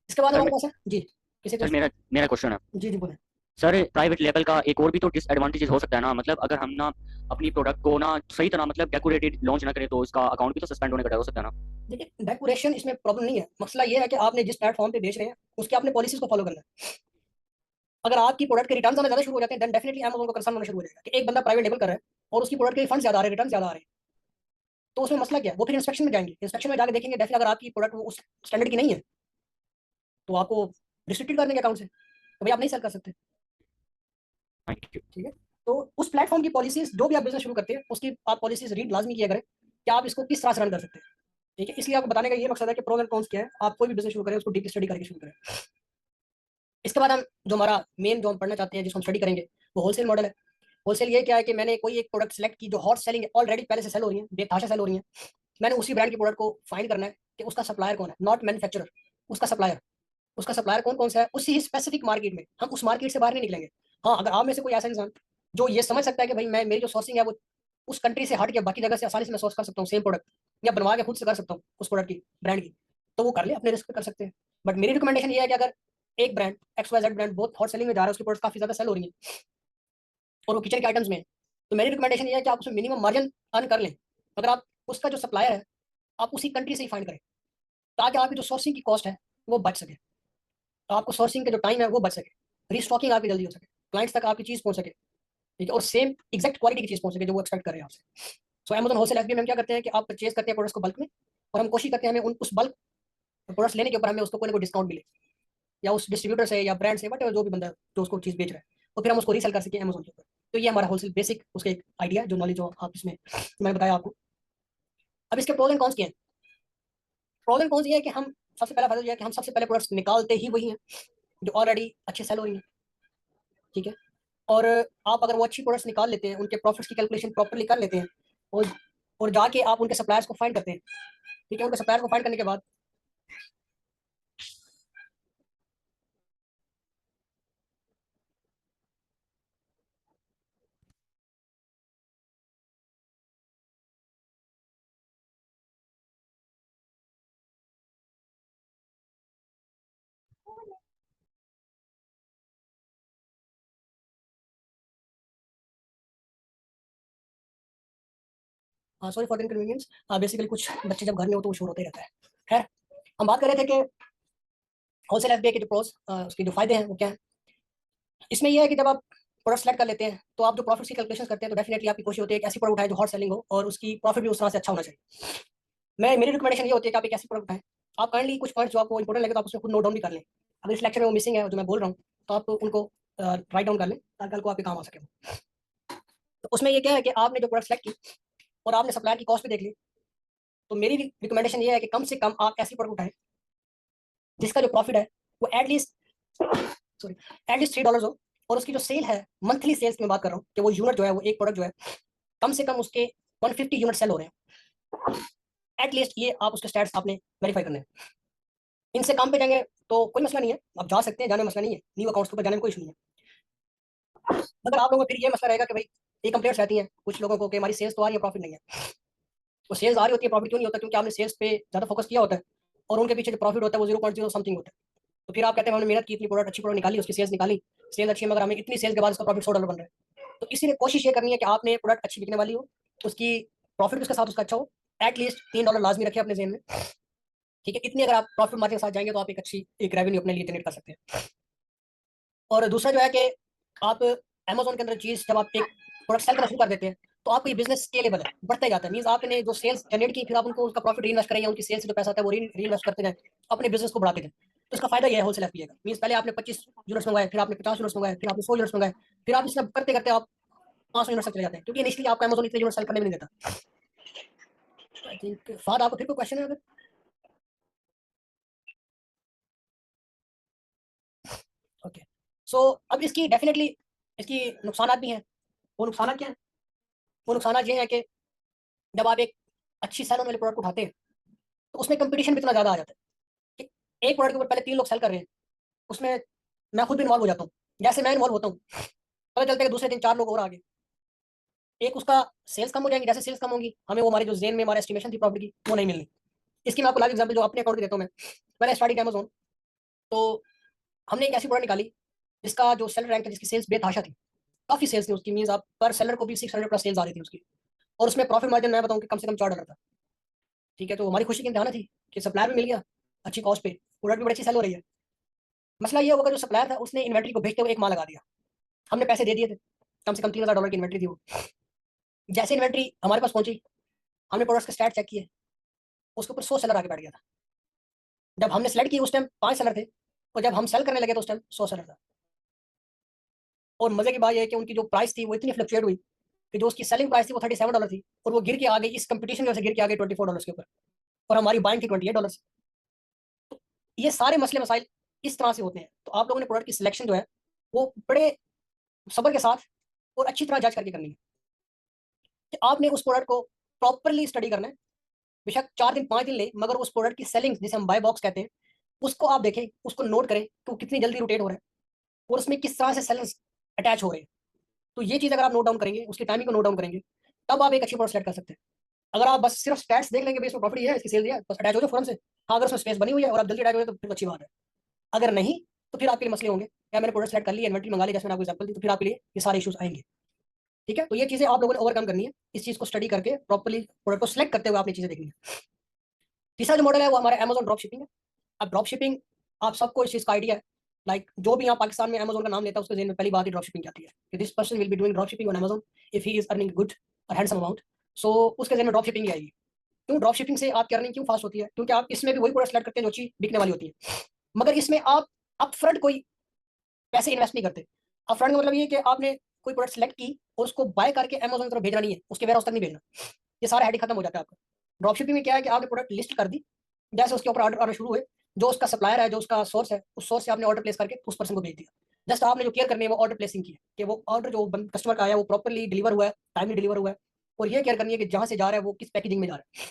इसके बाद सर हमारे पास है जी, किसी सर को, मेरा मेरा क्वेश्चन है जी जी बोले। सर, प्राइवेट लेवल का एक और भी तो डिसएडवांटेजेस हो सकता है ना, मतलब अगर हम ना अपनी प्रोडक्ट को ना सही तरह मतलब डेकोरेटेड लॉन्च ना करें तो इसका अकाउंट भी तो सस्पेंड होने का डर हो सकता है ना। देखिए डेकोरेशन इसमें प्रॉब्लम नहीं है, मसला ये है कि आपने जिस प्लेटफॉर्म पे बेच रहे हैं उसके आपने पॉलिसीज को फॉलो करना है। अगर आपकी प्रोडक्ट के रिटर्न आना ज्यादा शुरू हो जाते हैं देन डेफिनेटली अमेज़न को कंसर्न होना शुरू हो जाएगा कि एक बंदा प्राइवेट लेवल कर रहा है और उसकी प्रोडक्ट के फंड ज्यादा आ रहे हैं, रिटर्न ज्यादा आ रहे हैं। तो उसमें मसला क्या है, वो फिर इंस्पेक्शन में जाएंगे, इंस्पेक्शन में जाकर देखेंगे डेफिनेटली अगर आपकी प्रोडक्ट उस स्टैंडर्ड की नहीं है तो आपको रिस्ट्रिक्टेड कर देंगे अकाउंट से, तो भाई आप नहीं सेल कर सकते। Thank you. ठीक है, तो उस प्लेटफॉर्म की पॉलिसीज जो भी आप बिजनेस शुरू करते हैं उसकी आप पॉलिसीज रीड लाजमी किया करें कि आप इसको किस तरह से रन कर सकते हैं। ठीक है, इसलिए आपको बताने का ये मकसद है कि प्रोज एंड कॉन्स क्या है, आप कोई भी बिजनेस शुरू करें उसको डीप स्टडी करके शुरू करें। इसके बाद हम जो हमारा मेन जो हम पढ़ना चाहते हैं जिसको हम स्टडी करेंगे वो होलसेल मॉडल है। होलसेल ये क्या है कि मैंने कोई एक प्रोडक्ट सेलेक्ट की जो हॉट सेलिंग है, ऑलरेडी पहले से सेल हो रही है, बेतहाशा सेल हो रही है, मैंने उसी ब्रांड की प्रोडक्ट को फाइंड करना है कि उसका सप्लायर कौन है, नॉट मैन्युफैक्चरर, उसका सप्लायर। उसका सप्लायर कौन कौन सा है उसी स्पेसिफिक मार्केट में, हम उस मार्केट से बाहर नहीं निकलेंगे। हाँ, अगर आप में से कोई ऐसा इंसान जो ये समझ सकता है कि भाई मैं मेरी जो सोर्सिंग है वो उस कंट्री से हट के बाकी जगह से आसानी से मैं सोर्स कर सकता हूँ सेम प्रोडक्ट, या बनवा के खुद से कर सकता हूँ उस प्रोडक्ट की ब्रांड की, तो वो कर ले, अपने रिस्क पे कर सकते हैं। बट मेरी रिकमेंडेशन ये है कि अगर एक ब्रांड XYZ ब्रांड बहुत हॉट सेलिंग में जा रहा है, उसकी प्रोडक्ट काफी ज्यादा सेल हो रही है और वो किचन के आइटम्स में है, तो मेरी रिकमेंडेशन ये है कि आप उसमें मिनिमम मार्जिन अर्न कर लें। अगर आप उसका जो सप्लायर है आप उसी कंट्री से ही फाइंड करें, ताकि आपकी जो सोर्सिंग की कॉस्ट है वो बच सके, तो आपको सोर्सिंग का जो टाइम है वो बच सके, रीस्टॉकिंग आपकी जल्दी हो सके, क्लाइंट्स तक आपकी चीज़ पहुंच सके। ठीक है, और सेम एक्जैक्ट क्वालिटी की चीज़ पहुंच सके जो वो एक्सपेक्ट कर रहे हैं आपसे। सो अमेजन होलसेल FBA में हम क्या करते हैं कि आप परचेज करते हैं प्रोडक्ट्स को बल्क में, और हम कोशिश करते हैं हमें उस बल्क प्रोडक्ट्स लेने के ऊपर हमें उसको कोई ना कोई डिस्काउंट मिले, या उस डिस्ट्रीब्यूटर से या ब्रांड से, वट जो भी बंदा जो उसको चीज़ बेच रहा है, तो फिर हम उसको रीसेल कर सकें अमेजन के ऊपर। तो ये हमारा होलसेल बेसिक उसका एक आइडिया जो नॉलेज जो आप इसमें मैंने बताया आपको। अब इसके प्रोज एंड कॉन्स क्या है? प्रोज एंड कॉन्स ये है कि हम सबसे पहला फायदा ये है कि हम सबसे पहले प्रोडक्ट्स निकालते ही वही हैं जो ऑलरेडी अच्छे सेल हो रही हैं, ठीक है। और आप अगर वो अच्छी प्रोडक्ट्स निकाल लेते हैं, उनके प्रॉफिट्स की कैलकुलेशन प्रॉपर्ली कर लेते हैं और जाके आप उनके सप्लायर्स को फाइंड करते हैं, ठीक है। उनके सप्लायर्स को फाइंड करने के बाद हाँ, sorry for the inconvenience. Basically कुछ बच्चे जब घर में हो तो वो शोर होते ही रहता है। खैर, हम बात कर रहे थे कि होलसेल एफबीआई के जो प्रोस उसके जो फायदे हैं वो क्या है। इसमें यह है कि जब आप प्रोडक्ट सेलेक्ट कर लेते हैं तो आप जो प्रॉफिट की कैलकुलेशन करते हैं तो डेफिनेटली आपकी कोशिश होती है कि ऐसी प्रोडक्ट उठाएं जो हॉट सेलिंग हो और उसकी प्रॉफिट भी उस तरह से अच्छा होना चाहिए। मेरी रिकमेंडेशन ये होती है कि आप एक ऐसी प्रोडक्ट उठाएं, आप काइंडली कुछ पॉइंट्स जो आपको इंपॉर्टेंट लगे तो आप उसमें खुद नोट डाउन भी कर लें। अगर इस लेक्चर में वो मिसिंग है जो मैं बोल रहा हूँ तो आप उनको राइट डाउन कर लें ताकि कल को आपके काम आ सके। तो उसमें ये क्या है कि आपने जो प्रोडक्ट सेलेक्ट की और आपने सप्लायर की कॉस्ट भी देख ली, तो मेरी रिकमेंडेशन ये है कि कम से कम आप ऐसी प्रोडक्ट उठाएं जिसका जो प्रॉफिट है वो एटलीस्ट $3 हो और उसकी जो सेल है मंथली सेल्स की मैं बात कर रहा हूँ कि वो यूनिट जो है वो एक प्रोडक्ट जो है कम से कम उसके 150 यूनिट सेल हो रहे हैं एटलीस्ट। ये आप उसके स्टैट्स आपने वेरीफाई करने हैं। इनसे काम पे जाएंगे तो कोई मसला नहीं है, आप जा सकते हैं, जाने में मसला नहीं है, न्यू अकाउंट्स के ऊपर जाने में कोई इशू नहीं है। मगर आप लोगों को फिर ये मसला रहेगा कि भाई ये कंप्लेंट्स रहती हैं कुछ लोगों को कि हमारी सेल्स तो आ रही है प्रॉफिट नहीं है। वो सेल्स आ रही होती है प्रॉफिट क्यों नहीं होता? क्योंकि आपने सेल्स पे ज़्यादा फोकस किया होता है और उनके पीछे जो प्रॉफिट होता है वो 0.0 समथिंग होता है। तो फिर आप कहते हैं हमने मेहनत की, इतनी प्रोडक्ट अच्छी प्रोडक्ट निकाली, उसकी सेल्स निकाली, सेल्स अच्छी है, मगर हमें इतनी सेल्स के बाद उसका प्रॉफिट $100 बन रहा है। तो इसीलिए कोशिश ये करनी है कि आपने प्रोडक्ट अच्छी बिकने वाली हो, उसकी प्रॉफिट उसके साथ उसका अच्छा हो, एटलीस्ट $3 लाजमी रखें अपने जेन में, ठीक है। इतनी अगर आप प्रॉफिट मार्जिन के साथ जाएंगे तो आप एक अच्छी एक रेवेन्यू अपने लिए जनरेट कर सकते हैं। और दूसरा जो है कि आप अमेजोन के अंदर चीज़ जब आप एक प्रोडक्ट सेल करना शुरू कर देते हैं तो आपको ये बिजनेस स्केलेबल है, बढ़ता जाता है। मींस आपने जो सेल्स जनरेट की फिर आप उनको उसका प्रॉफिट रीइन्वेस्ट करेंगे, उनकी सेल्स से जो पैसा आता है वो रीइन्वेस्ट करते जाएं, अपने बिजनेस को बढ़ाते जाएं। तो इसका फायदा ये है होलसेल एफपीए का। मींस पहले आपने 25 यूनिट्स मंगाए, फिर आपने 50 यूनिट्स मंगाए, फिर आपने 100 यूनिट्स मंगाए, फिर आप इसमें करते करते आप 500 यूनिट्स तक चले जाते हैं, क्योंकि इनिशियली आपका अमेजोन इतने यूनिट सेल करने में नहीं देता। आई थिंक फाद आपको फिर कोई क्वेश्चन है अगर? ओके, सो अब इसकी डेफिनेटली इसकी नुकसान भी हैं। वो नुकसान क्या है? वो नुकसान ये है कि जब आप एक अच्छी सेल होने वाले प्रोडक्ट उठाते हैं तो उसमें कंपटीशन भी इतना ज़्यादा आ जाता है कि एक प्रोडक्ट के ऊपर पहले 3 लोग सेल कर रहे हैं, उसमें मैं खुद भी इन्वॉल्व हो जाता हूँ। जैसे मैं इन्वॉल्व होता हूँ पता चलता है कि दूसरे दिन 4 लोग और आगे, एक उसका सेल्स कम हो जाएंगी, जैसे सेल्स कम होंगी हमें वो हमारे जो जेन में हमारे एस्टिमेशन थी प्रॉफिट की वो नहीं मिलनी। इसकी मैं आपको लाइव एग्जांपल जो अपने अकाउंट की देता हूँ मैं। मैंने स्टार्टिंग अमेजोन, तो हमने एक ऐसी प्रोडक्ट निकाली जिसका जो सेलर रैंक था, जिसकी सेल्स बेतहाशा थी, काफ़ी सेल्स थी उसकी। मीन्स आप पर सेलर को भी 600 प्लस सेल्स आ रही थी उसकी, और उसमें प्रॉफिट मार्जिन मैं बताऊँ कि कम से कम $4 था, ठीक है। तो हमारी खुशी की इंतहा थी कि सप्लायर भी मिल गया अच्छी कॉस्ट पे, प्रोडक्ट भी बड़ी अच्छी सेल हो रही है। मसला ये होगा जो सप्लायर था उसने इन्वेंट्री को भेजते हुए एक माल लगा दिया, हमने पैसे दे दिए थे, कम से कम $3000 की इन्वेंट्री थी वो। जैसे इन्वेंट्री हमारे पास पहुंची, हमने प्रोडक्ट्स के स्टैट चेक किए, उसके ऊपर 100 सेलर आगे बैठ गया था। जब हमने सेलेक्ट की उस टाइम 5 सेलर थे, और जब हम सेल करने लगे तो उस टाइम 100 सेलर था। और मजे की बात यह है कि उनकी जो प्राइस थी वो इतनी फ्लक्चुएट हुई कि जो उसकी सेलिंग प्राइस थी वो $37 थी, और वो गिर के आ गई इस कंपटीशन की वजह से, गिर के आ गई $24 के ऊपर, और हमारी बाइंग थी $28। तो ये सारे मसले मसाइल इस तरह से होते हैं। तो आप लोगों ने प्रोडक्ट की सिलेक्शन जो है वो बड़े सब्र के साथ और अच्छी तरह जज करके करनी है कि आपने उस प्रोडक्ट को प्रॉपरली स्टडी करना है। बेशक 4 दिन 5 दिन ले, मगर उस प्रोडक्ट की सेलिंग जिसे हम बाय बॉक्स कहते हैं उसको आप देखें, उसको नोट करें कि वो कितनी जल्दी रोटेट हो रहा है और उसमें किस तरह से सेलर्स अटैच हो रहे हैं। तो ये चीज़ अगर आप नोट डाउन करेंगे, उसकी टाइमिंग को नोट डाउन करेंगे, तब आप एक अच्छी प्रोडक्ट सेलेक्ट कर सकते हैं। अगर आप बस सिर्फ स्टैट्स देख लेंगे, बेस में प्रॉफिट ये है, इसकी सेल है, बस अटैच हो जाए फौरन से। हाँ, अगर उसमें स्पेस बनी हुई है और आप जल्दी अटैच हो जाए तो फिर अच्छी बात है। अगर नहीं तो फिर आपके लिए मसले होंगे, या मैंने प्रोडक्ट सेलेक्ट कर लिया, इन्वेंट्री मंगा ली, जैसे मैंने आपको एग्जांपल दी, तो फिर आपके लिए ये सारे इश्यूज आएंगे, ठीक है। तो ये चीज़ें आप लोगों ने ओवरकम करनी है, इस चीज़ को स्टडी करके प्रॉपर्ली प्रोडक्ट को सिलेक्ट करते हुए आपने चीज़ें देखनी है। तीसरा जो मॉडल है वो हमारा अमेजोन ड्रॉप शिपिंग है। अब ड्रॉप शिपिंग आप सबको इस चीज़ का आइडिया है, लाइक जो भी यहाँ पाकिस्तान में अमेजोन का नाम लेता है उसके ज़हन में पहली बात ही ड्रॉप शिपिंग आती है कि this person will be doing drop shipping on Amazon if he is earning good और हैंडसम अमाउंट। सो उसके ज़हन में ड्रॉप शिपिंग ही आएगी। क्यों ड्रॉप शिपिंग से आपकी अर्निंग क्यों फास्ट होती है? क्योंकि आप इसमें भी वही प्रोडक्ट सेलेक्ट करते हैं जो चीज़ बिकने वाली होती है, मगर इसमें आप अपफ्रंट कोई पैसे इन्वेस्ट नहीं करते। अपफ्रंट का मतलब ये कि आपने कोई प्रोडक्ट सेलेक्ट की और उसको बाय करके अमेज़न की तरफ भेजना नहीं है, उसके वेयरहाउस तक नहीं भेजना। ये सारा हेडेक खत्म हो जाता है आपका। ड्रॉप शिपिंग में क्या है कि आपने प्रोडक्ट लिस्ट कर दी, जैसे उसके ऊपर ऑर्डर आना शुरू हुए, जो उसका सप्लायर है, जो उसका सोर्स है, उस सोर्स से आपने ऑर्डर प्लेस करके उस पर्सन को भेज दिया। जस्ट आपने जो केयर करनी है वो ऑर्डर प्लेसिंग की है कि वो ऑर्डर जो कस्टमर का आया वो प्रॉपर्ली डिलीवर हुआ है, टाइमली डिलीवर हुआ है, और ये केयर करनी है कि जहाँ से जा रहा है वो किस पैकेजिंग में जा रहा है।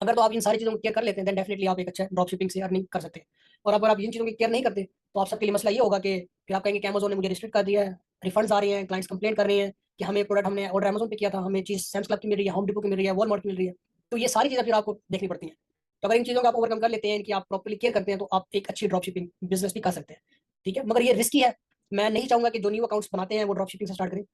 अगर तो आप इन सारी चीज़ों को केयर कर लेते हैं देन डेफिनेटली आप एक अच्छा ड्रॉप शिपिंग से अर्निंग कर सकते हैं। और अगर आप इन चीज़ों की केयर नहीं करते तो आप सबके लिए मसला ये होगा कि फिर आप कहेंगे कि अमेज़न ने मुझे रिस्ट्रिक्ट कर दिया है, रिफंड्स आ रहे हैं, क्लाइंट्स कंप्लेंट कर रहे हैं कि हमें प्रोडक्ट हमने ऑर्डर अमेज़न पे किया था, हमें चीज़ सैम्स क्लब की मिल रही है, होम डिपो की मिल रही है, वॉलमार्ट की मिल रही है। तो ये सारी चीज़ें फिर आपको देखनी पड़ती हैं। तो अगर इन चीज़ों को आप ओवरकम कर लेते हैं कि आप प्रॉपर्ली केयर करते हैं तो आप एक अच्छी ड्रॉप शिपिंग बिजनेस भी कर सकते हैं। ठीक है, मगर ये रिस्की है। मैं नहीं चाहूँगा कि जो न्यू अकाउंट्स बनाते हैं वो ड्रॉप शिपिंग से स्टार्ट करें।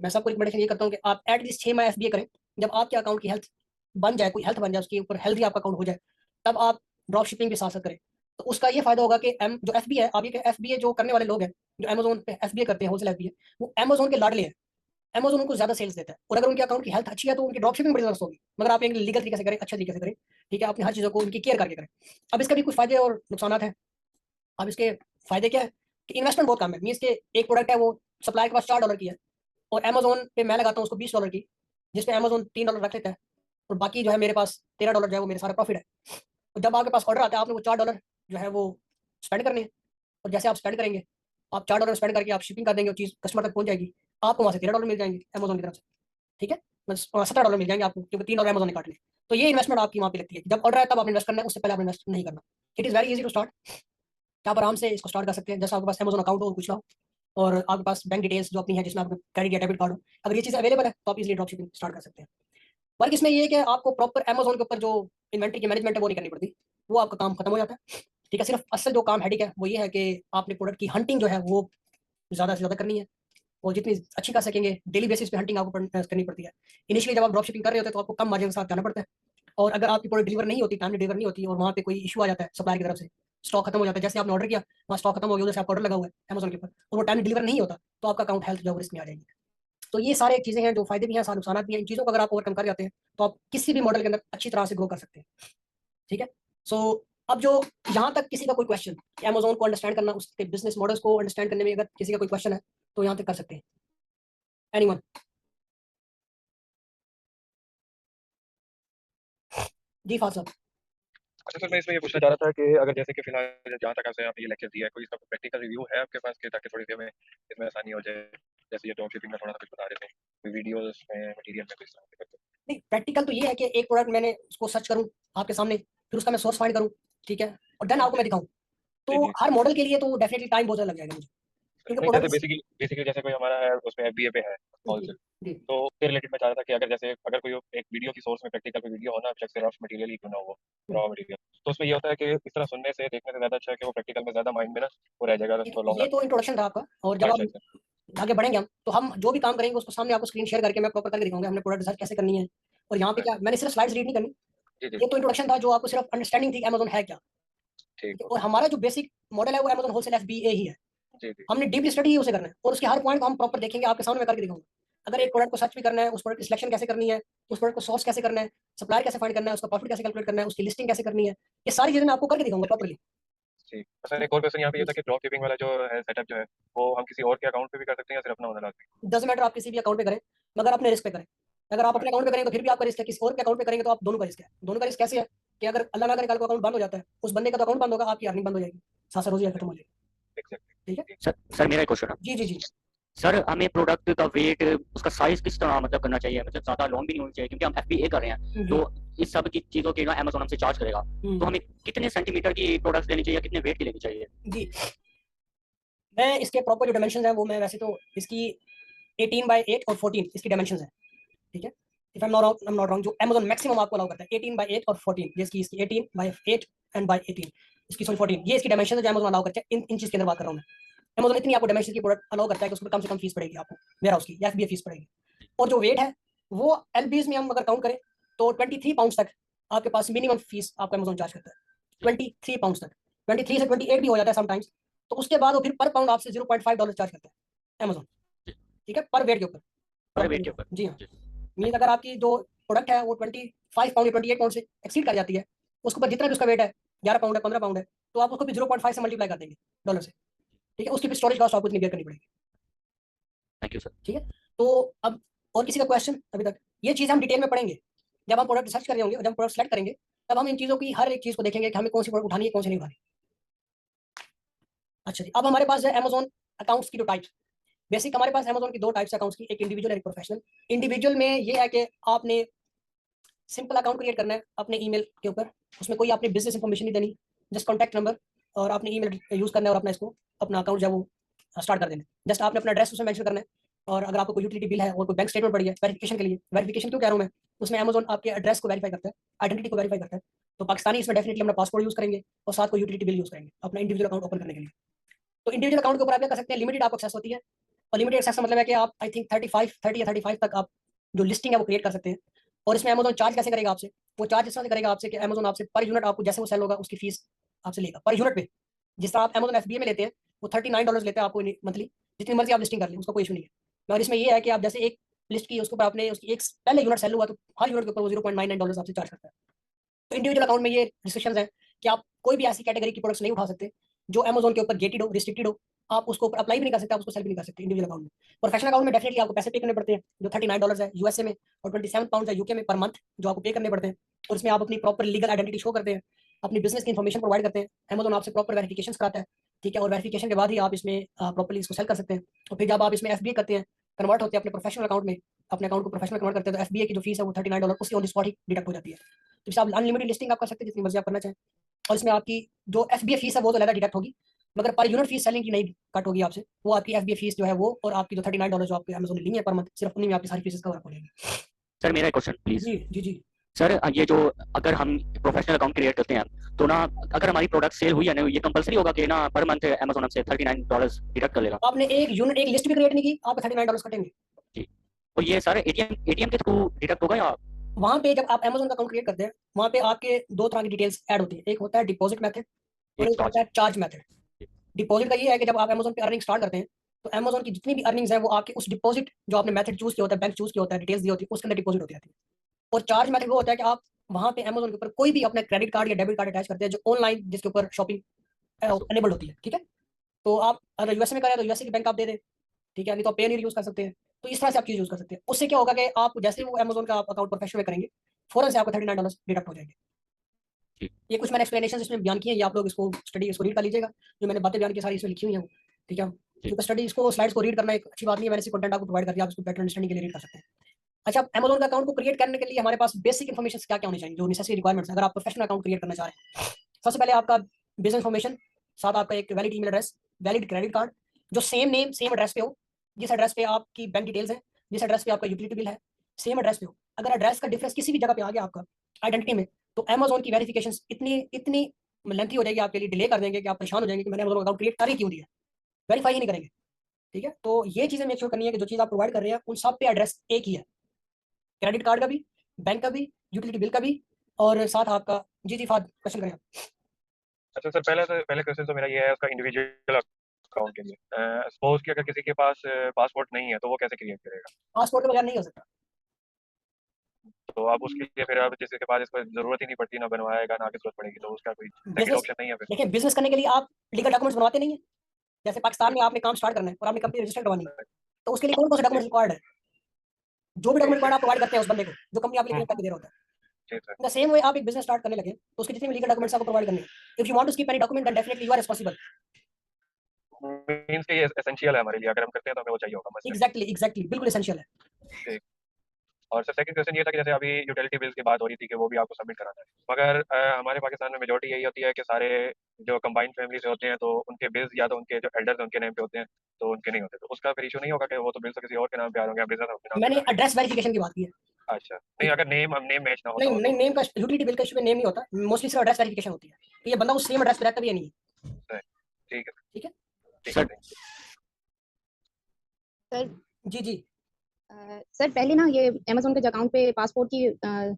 मैं सबको रिकमेंडेशन ये करता हूँ कि आप एटलीस्ट 6 माह एफबीए करें। जब आपके अकाउंट की हेल्थ बन जाए, कोई हेल्थ बन जाए, उसके ऊपर हेल्थी आपका अकाउंट हो जाए, तब आप ड्रॉप शिपिंग भी साथ करें। तो उसका ये फायदा होगा कि जो एफबीए है, आप ये एफबीए जो करने वाले लोग हैं, जो अमेज़न पे एफबीए करते हैं, होलसेल एफबीए, वो अमेज़न के लाडले हैं। अमेज़न उनको ज़्यादा सेल्स देता है और अगर उनके अकाउंट की हेल्थ अच्छी है तो उनकी ड्रॉप शिपिंग बड़ी ज़बरदस्त होगी। मगर आप एक लीगल तरीके से करें, अच्छे तरीके से करें। ठीक है, अपनी हर चीज़ों को उनकी केयर करके करें। अब इसका भी कुछ फायदे और नुकसानात हैं। अब इसके फायदे क्या है कि इन्वेस्टमेंट बहुत कम है। मीन्स के एक प्रोडक्ट है वो सप्लाई के पास $4 की है और अमेज़न पे मैं लगाता हूँ उसको $20 की, जिस पे अमेज़न $3 रख लेता है और बाकी जो है मेरे पास $13 जो है वो मेरा सारा प्रॉफिट है। तो जब आपके पास ऑर्डर आता है आपने वो $4 जो है वो स्पेंड करने हैं, और जैसे आप स्पेंड करेंगे, आप $4 स्पेंड करके आप शिपिंग कर देंगे, वो चीज़ कस्टमर तक पहुंच जाएगी, आपको वहाँ से $13 मिल जाएंगे अमेज़न की तरफ से। ठीक है, बस $17 मिल जाएंगे आपको, क्योंकि $3 अमेज़न ने काटने। तो ये इन्वेस्टमेंट आपकी वहाँ पे लगती है। जब ऑर्डर है तब आप इन्वेस्ट करना है, उससे पहले आप इन्वेस्ट नहीं करना। It is very easy to start. आप आराम से इसको स्टार्ट कर सकते हैं। जैसे आपके पास अमेज़न अकाउंट हो और कुछ ना हो, और आपके पास बैंक डिटेल्स जो अपनी है जिसमें आपका क्रेडिट या डेबिट कार्ड हो, अगर ये चीज़ अवेलेबल है तो आप इजीली ड्रॉप शिपिंग स्टार्ट कर सकते हैं। वर्क इसमें ये है कि आपको प्रॉपर अमेज़न के ऊपर जो इन्वेंटरी की मैनेजमेंट है वो नहीं करनी पड़ती, वो आपका काम खत्म हो जाता है। ठीक है, सिर्फ असल जो काम हेडेक है वो ये है कि आपने प्रोडक्ट की हंटिंग जो है वो ज़्यादा से ज़्यादा करनी है, और जितनी अच्छी कर सकेंगे डेली बेसिस पे हंटिंग आपको करनी पड़ती है। इनिशियली जब आप ड्रॉप शिपिंग कर रहे होते हैं तो आपको कम मार्जिन के साथ जाना पड़ता है, और अगर आपकी प्रोडक्ट डिलीवर नहीं होती, टाइमली डिलीवर नहीं होती, और वहाँ पे कोई इशू आ जाता है सप्लायर की तरफ से, स्टॉक खत्म हो जाता है, जैसे आपने ऑर्डर किया वहाँ स्टॉक खत्म हो गया, उधर से आपका ऑर्डर लगा हुआ है अमेज़न के ऊपर और वो टाइम डिलीवर नहीं होता, तो आपका अकाउंट हेल्थ जो है रिस्क में आ जाएगी। तो ये सारे चीज़ें हैं जो फायदे भी हैं, सारे नुकसान भी हैं। इन चीज़ों को अगर आप ओवरकम कर जाते हैं तो आप किसी भी मॉडल के अंदर अच्छी तरह से ग्रो कर सकते हैं। ठीक है, सो अब जो यहाँ तक किसी का कोई क्वेश्चन, अमेज़न को अंडरस्टैंड करना, उसके बिजनेस मॉडल्स को अंडरस्टैंड करने में अगर किसी का कोई क्वेश्चन है तो यहाँ तक कर सकते हैं। एनीवन? जी फात साहब। अच्छा सर, मैं इसमें ये पूछना चाह रहा था कि अगर जैसे कि फिलहाल जहाँ तक आपसे आपने ये लेक्चर दिया है, कोई इसका प्रैक्टिकल रिव्यू है आपके पास कि ताकि थोड़ी सी हमें इसमें आसानी हो जाए? जैसे ये ड्रॉप शिपिंग में थोड़ा सा कुछ बता रहे थे, कोई वीडियोस में, मटेरियल में कुछ तरह से? नहीं, प्रैक्टिकल तो ये है कि एक प्रोडक्ट मैंने उसको सर्च करूँ आपके सामने, फिर उसका मैं सोर्स फाइंड करूँ, ठीक है, और देन आपको मैं दिखाऊँ। जी तो जी। हर मॉडल के लिए तो डेफिनेटली टाइम बहुत ज़्यादा लग जाएगा मुझे, क्योंकि नहीं, जैसे प्रोडक्ट। बेसिकली बेसिकली जैसे कोई हमारा है उसमें एफबीए पे है जी होलसेल, जी तो उसके रिलेटेड मैं चाह रहा था कि अगर जैसे अगर कोई एक वीडियो की सोर्स में प्रैक्टिकल कोई वीडियो हो ना, बेशक से रफ मटेरियल ही क्यों ना हो, रॉ मटेरियल, तो उसमें ये होता है कि इस तरह सुनने से देखने से ज़्यादा अच्छा है कि वो प्रैक्टिकल में ज़्यादा माइंड में ना वो रह जाएगा ठीक फॉर है, लॉन्ग ये रन। तो इंट्रोडक्शन था आपका, और जब आप अच्छा अच्छा। आगे बढ़ेंगे तो हम जो भी काम करेंगे उसको सामने आपको स्क्रीन शेयर करके मैं प्रॉपर करके दिखाऊंगा हमने प्रोडक्ट रिसर्च कैसे करनी है। और यहाँ पे क्या, मैंने सिर्फ स्लाइड्स रीड नहीं करनी, जी जी। ये तो इंट्रोडक्शन था जो आपको सिर्फ अंडरस्टैंडिंग थी अमेज़न है क्या। ठीक ठीक है, हो और गया। हमारा जो बेसिक मॉडल है वो अमेज़न होलसेल एफबीए ही है। जी जी। हमने डीप स्टडी ही उसे करना है और उसके हर पॉइंट को हम प्रॉपर देखेंगे, आपके सामने मैं करके दिखाऊंगा। अगर एक ठीक प्रोडक्ट को सर्च भी करना है, उस प्रोडक्ट की सिलेक्शन कैसे करनी है, उस प्रोडक्ट को सोर्स कैसे करना है, सप्लायर कैसे फाइंड करना है, उसका प्रॉफिट कैसे कैलकुलेट करना है, उसकी लिस्टिंग कैसे करनी है, ये सारी चीजें मैं आपको करके दिखाऊंगा प्रॉपर्ली। ठीक। सर एक और क्वेश्चन यहाँ पे ये था कि ड्रॉप शिपिंग वाला जो है सेटअप जो है वो हम किसी और के अकाउंट पे भी कर सकते हैं या सिर्फ अपना होना लाजमी? डजेंट मैटर आप किसी भी अकाउंट पे करें, मगर अपने रिस्क पे करें। अगर आप अपने अच्छा। अकाउंट पे करेंगे तो फिर भी आपका रिस्क है, किसी और के अकाउंट पे करेंगे तो आप दोनों का रिस्क है। दोनों का रिस्क कैसे है कि अगर अल्लाह ना करे कल को अकाउंट बंद हो जाता है, उस बंदे का तो अकाउंट बंद होगा, आपकी अर्निंग बंद हो जाएगी, साथ साथ रोजी खत्म हो जाएगी। ठीक है, एग्जैक्टली। सर मेरा एक क्वेश्चन है। जी जी जी। सर हमें प्रोडक्ट का वेट, उसका साइज किस तरह मतलब करना चाहिए, मतलब ज़्यादा लॉन्ग भी नहीं होनी चाहिए क्योंकि हम एफबीए कर रहे हैं, तो इस सब की चीज़ों के ना अमेज़न हमसे चार्ज करेगा, तो हमें कितने सेंटीमीटर की प्रोडक्ट्स लेनी चाहिए, कितने वेट की लेनी चाहिए? जी, मैं इसके प्रॉपर जो डायमेंशन है वो मैं वैसे तो इसकी 18/8 और 14 इसकी डायमेंशन है। ठीक है, if I am not wrong, जो अमेज़न मैक्सिमम आपको अलाउ करता है 18/8 और 14, ये इसकी 18/8 एंड बाय 18, इसकी सॉरी 14, ये इसकी डायमेंशन है जो अमेज़न अलाउ करता है। इन चीज़ के अंदर बात कर रहा हूँ मैं। अमेज़न इतनी आपको डायमेंशन की प्रोडक्ट अलाउ करता है कि उसमें कम से कम फीस पड़ेगी आपको, वेयर हाउस की या एफबीए फीस पड़ेगी। और जो वेट है वो एलबीज में हम अगर काउंट करें तो 23 पाउंड तक आपके पास मिनिमम फीस आपका अमेज़न चार्ज करता है। 23 पाउंड तक, 23 से 28 भी हो जाता है समटाइम्स। तो उसके बाद वो फिर पर पाउंड आपसे $0.5 चार्ज करता है अमेज़न। ठीक है, पर वेट के ऊपर, पर वेट के ऊपर। जी हाँ। मीन अगर आपकी जो प्रोडक्ट है वो 25 पाउंड या 28 पाउंड से एक्सीड कर जाती है, उसके ऊपर जितना भी उसका वेट है, 11 पाउंड है, 15 पाउंड है, तो आप उसको भी 0.5 से मल्टीप्लाई कर देंगे डॉलर से। ठीक है, उसकी भी स्टोरेज कॉस्ट आपको इतनी बेयर करनी पड़ेगी। Thank you sir. ठीक है, तो अब और किसी का क्वेश्चन अभी तक? ये चीज़ हम डिटेल में पढ़ेंगे जब हम प्रोडक्ट रिसर्च कर रहे होंगे, जब हम प्रोडक्ट सेलेक्ट करेंगे, तब हम इन चीज़ों की हर एक चीज़ को देखेंगे कि हमें कौन सी प्रोडक्ट उठानी है, कौन सी नहीं उठानी। अच्छा जी, अब हमारे पास है अमेजोन अकाउंट्स की जो टाइप्स। बेसिक हमारे पास अमेजोन की दो टाइप्स अकाउंट्स की, एक इंडिविजुअल और एक प्रोफेशनल। इंडिविजुअल में ये है कि आपने सिंपल अकाउंट क्रिएट करना है अपने ईमेल के ऊपर, उसमें कोई अपनी बिजनेस इंफॉर्मेशन नहीं देनी, जस्ट कॉन्टैक्ट नंबर और अपनी ईमेल यूज़ करना है और अपना इसको अपना अकाउंट जब वो स्टार्ट कर देना है। जस्ट आपने अपना एड्रेस उसमें मेंशन करना है, और अगर आपको कोई यूटिलिटी बिल है और कोई बैंक स्टेटमेंट पड़ी है वेरिफिकेशन के लिए, वेरिफिकेशन क्यों कह रहा हूँ मैं, उसमें अमेजोन आपके एड्रेस को वेरीफाई करता है, आइडेंटिटी को वेरीफाई करता है। तो पाकिस्तानी इसमें डेफिनेटली अपना पासपोर्ट यूज़ करेंगे और साथ को यूटिलिटी बिल यूज़ करेंगे अपना इंडिविजुअल अकाउंट ओपन करने के लिए। तो इंडिविजुअल अकाउंट के ऊपर आप क्या कर सकते हैं, लिमिटेड आपको एक्सेस होती है, और लिमिटेड एक्सेस का मतलब है कि आप आई थिंक 30 या 35 तक आप जो लिस्टिंग है वो क्रिएट कर सकते हैं। और इसमें अमेजोन चार्ज कैसे करेगा आपसे, वो चार्ज इस तरह से करेगा आपसे कि अमेजोन आपसे पर यूनिट, आपको जैसे वो सेल होगा उसकी फीस आपसे लेगा पर यूनिट पे। जिस तरह आप अमेजोन FBA में लेते हैं वो $39 लेते हैं आपको मंथली, जितनी मर्जी आप लिस्टिंग कर लें, उसका कोई इशू नहीं है। और इसमें ये है कि आप जैसे एक लिस्ट की, उसके ऊपर आपने उसकी एक पहले यूनिट सेल हुआ तो हर यूनिट के ऊपर वो $0.99 आपसे चार्ज करता है। तो इंडिविजुअल अकाउंट में ये रिस्ट्रिक्शंस हैं कि आप कोई भी ऐसी कैटेगरी की प्रोडक्ट्स नहीं उठा सकते जो अमेजोन के ऊपर गेटेड हो, रिस्ट्रिक्टेड हो। आप उसको अप्लाई भी नहीं कर सकते, आप उसको सेल भी नहीं कर सकते इंडिविजुअल अकाउंट में। प्रोफेशनल अकाउंट में डेफिनेटली आपको पैसे पे करने पड़ते हैं, जो $39 है यूएसए में और £27 है यूके में पर मंथ, जो आपको पे करने पड़ते हैं। और इसमें आप अपनी प्रॉपर लीगल आइडेंटिटी शो करते हैं, अपनी बिजनेस की इन्फॉर्मेशन प्रोवाइड करते हैं, अमेजोन आपसे प्रॉपर वेरिफिकेशन कराता है। ठीक है, और वेरिफिकेशन के बाद ही आप इसमें प्रॉपर्ली इसको सेल कर सकते हैं। और फिर जब आप इसमें FBA करते हैं, कन्वर्ट होते हैं अपने प्रोफेशनल अकाउंट में, अपने अकाउंट को प्रोफेशनल कन्वर्ट करते हैं, तो FBA की जो फीस है वो $39 उसकी on the spot he deduct हो जाती है। तो इससे आप अनलिमिटेड लिस्टिंग आप कर सकते हैं जितनी मर्जी आप करना चाहें। और इसमें आपकी जो FBA फीस है वो तो अलग डिडक्ट होगी, मगर पर यूनिट फीस सेलिंग की नहीं कट होगी आपसे। वो आपकी FBA फीस जो है वो, और आपकी जो $39 जो आपके अमेजोन ने ली है पर मंथ, सिर्फ उन्हीं में आपकी सारी फीसेस कवर हो जाएंगी। सर मेरा एक क्वेश्चन प्लीज। जी जी जी सर ये जो अगर हम प्रोफेशनल अकाउंट क्रिएट करते हैं तो ना, अगर हमारी प्रोडक्ट सेल हुई है ना, ये कंपलसरी होगा कि ना पर मंथ अमेजोन हमसे $39 डिडक्ट कर लेगा? आपने एक यूनिट, एक लिस्ट भी क्रिएट नहीं की, आपको $39 कटेंगे। जी, तो ये सर एटीएम के थ्रू डिडक्ट होगा या? वहाँ पे जब आप अमेजोन का अकाउंट क्रिएट करते हैं, वहाँ पे आपके दो तरह की डिटेल्स ऐड होती है, एक होता है डिपॉजिट मेथड और एक होता है चार्ज मेथड। डिपॉजिट का ये है कि जब आप अमेजोन पे अर्निंग स्टार्ट करते हैं तो अमेजोन की जितनी भी अर्निंग्स है वो आपके उस डिपॉजिट जो आपने मेथड चूज किया होता है, बैंक चूज किया होता है, डिटेल्स दी होती है, उसके अंदर डिपॉजिट होती है। और चार्ज मेथड वो होता है कि आप वहाँ पे अमेजोन के ऊपर कोई भी अपना क्रेडिट कार्ड या डेबिट कार्ड अटैच करते हैं जो ऑनलाइन जिसके ऊपर शॉपिंग एनेबल्ड होती है। ठीक है, तो आप अगर यूएसए में करें तो यूएसए की बैंक आप दे दें, ठीक है, नहीं तो आप पेनीर यूज कर सकते हैं। तो इस तरह से आप चीज यूज कर सकते हैं। उससे क्या होगा कि आप जैसे वो अमेजोन का अकाउंट प्रोफेशनल में करेंगे, फौरन से आपको $39 डिडक्ट हो जाएंगे। ये कुछ मैंने एक्सप्लेनेशन इसमें बयान किए हैं, आप लोग इसको स्टडी इसको रीड कर लीजिएगा, जो मैंने बातें बयान की सारी इसमें लिखी हुई हैं। ठीक है, क्योंकि स्टडी इसको स्लाइड्स को रीड करना एक अच्छी बात नहीं है, मैंने कंटेंट आपको प्रोवाइड कर दिया, आप इसको बेटर अंडरस्टैंडिंग के लिए रीड कर सकते हैं। अच्छा, अमेजोन का अकाउंट को क्रिएट करने के लिए हमारे पास बेसिक इन्फॉर्मेशन क्या क्या होनी चाहिए, जो नेसेसरी रिक्वायरमेंट्स अगर आप प्रोफेशनल अकाउंट क्रिएट करना चाह रहे हैं। सबसे पहले आपका बिजनेस इन्फॉर्मेशन, साथ आपका एक valid email address, valid credit card जो सेम नेम सेम एड्रेस पे हो, जिस एड्रेस पे आपकी बैंक डिटेल्स है, जिस एड्रेस पे आपका यूटिलिटी बिल है, सेम एड्रेस पे हो। अगर एड्रेस का डिफरेंस किसी भी जगह पे आ गया आपका आइडेंटिटी में, तो अमेजोन की वेरिफिकेशन इतनी इतनी लेंथी हो जाएगी, आपके लिए डिले कर देंगे कि आप परेशान हो जाएंगे कि मैंने अमेजोन अकाउंट क्रिएट कर ही क्यों दिया, वेरीफाई ही नहीं करेंगे। ठीक है, तो ये चीजें मेक श्योर करनी है कि जो चीज आप प्रोवाइड कर रहे हैं उन सब पे एड्रेस एक ही है, क्रेडिट कार्ड का भी, बैंक का भी, यूटिलिटी बिल का भी, और साथ आपका। जी जी फाद क्वेश्चन करें आप। अच्छा सर, पहले क्वेश्चन तो मेरा ये है उसका इंडिविजुअल अकाउंट के लिए। सपोज कि अगर किसी के पास पासपोर्ट नहीं है तो वो कैसे क्रिएट करेगा? पासपोर्ट के बगैर नहीं हो सकता। तो आप उसके लिए फिर आप जिसके पास इसको जरूरत ही नहीं पड़ती, ना बनवाएगा ना आगे जरूरत पड़ेगी, तो उसका कोई सेकंड बिजनेस, ऑप्शन नहीं है फिर? देखिए बिजनेस करने के लिए आप लीगल डॉक्यूमेंट्स बनवाते नहीं है। जैसे पाकिस्तान में आपने काम स्टार्ट करना है और आपने कंपनी रजिस्टर करवानी है, तो उसके लिए कौन कौन से डॉक्यूमेंट्स रिक्वायर्ड है? जो भी डॉक्यूमेंट आप प्रोवाइड करते हैं उस बंदे को, जो कंपनी आपके लिए करके दे रहा होता है। जी सर। द सेम वे आप एक बिजनेस स्टार्ट करने लगे तो उसके जितने भी लीगल डॉक्यूमेंट्स आपको प्रोवाइड करने हैं, if you want to keep any document then definitely you are responsible. Means कि ये एसेंशियल है हमारे लिए, अगर हम करते हैं तो हमें वो चाहिए होगा मस्ट। एग्जैक्टली बिल्कुल एसेंशियल है। ठीक। और सर सेकंड क्वेश्चन ये था कि जैसे अभी यूटिलिटी बिल्स की बात हो रही थी कि वो भी आपको सबमिट कराना है, मगर हमारे पाकिस्तान में मेजोरिटी यही होती है कि सारे जो कंबाइंड फैमिली से होते हैं तो उनके बिल्स या तो उनके जो एल्डर्स उनके नेम पे होते हैं, तो उनके नहीं होते। तो उसका फिर इशू नहीं होगा कि वो तो बिल्स तो किसी और के नाम पे आ रहे हैं, बिजनेस अपने नाम पे मैंने कर रहे एड्रेस वेरिफिकेशन की बात की है। हैं? अच्छा, नहीं अगर नेम मैच ना होता नहीं हो नहीं, तो? नेम का यूटिलिटी बिल का इशू में नेम नहीं होता, मोस्टली सिर्फ एड्रेस वेरिफिकेशन होती है कि ये बंदा उस सेम एड्रेस पे रहता भी है नहीं। ठीक है ठीक है सर। सर जी जी सर पहले ना ये अमेजोन के अकाउंट पे पासपोर्ट की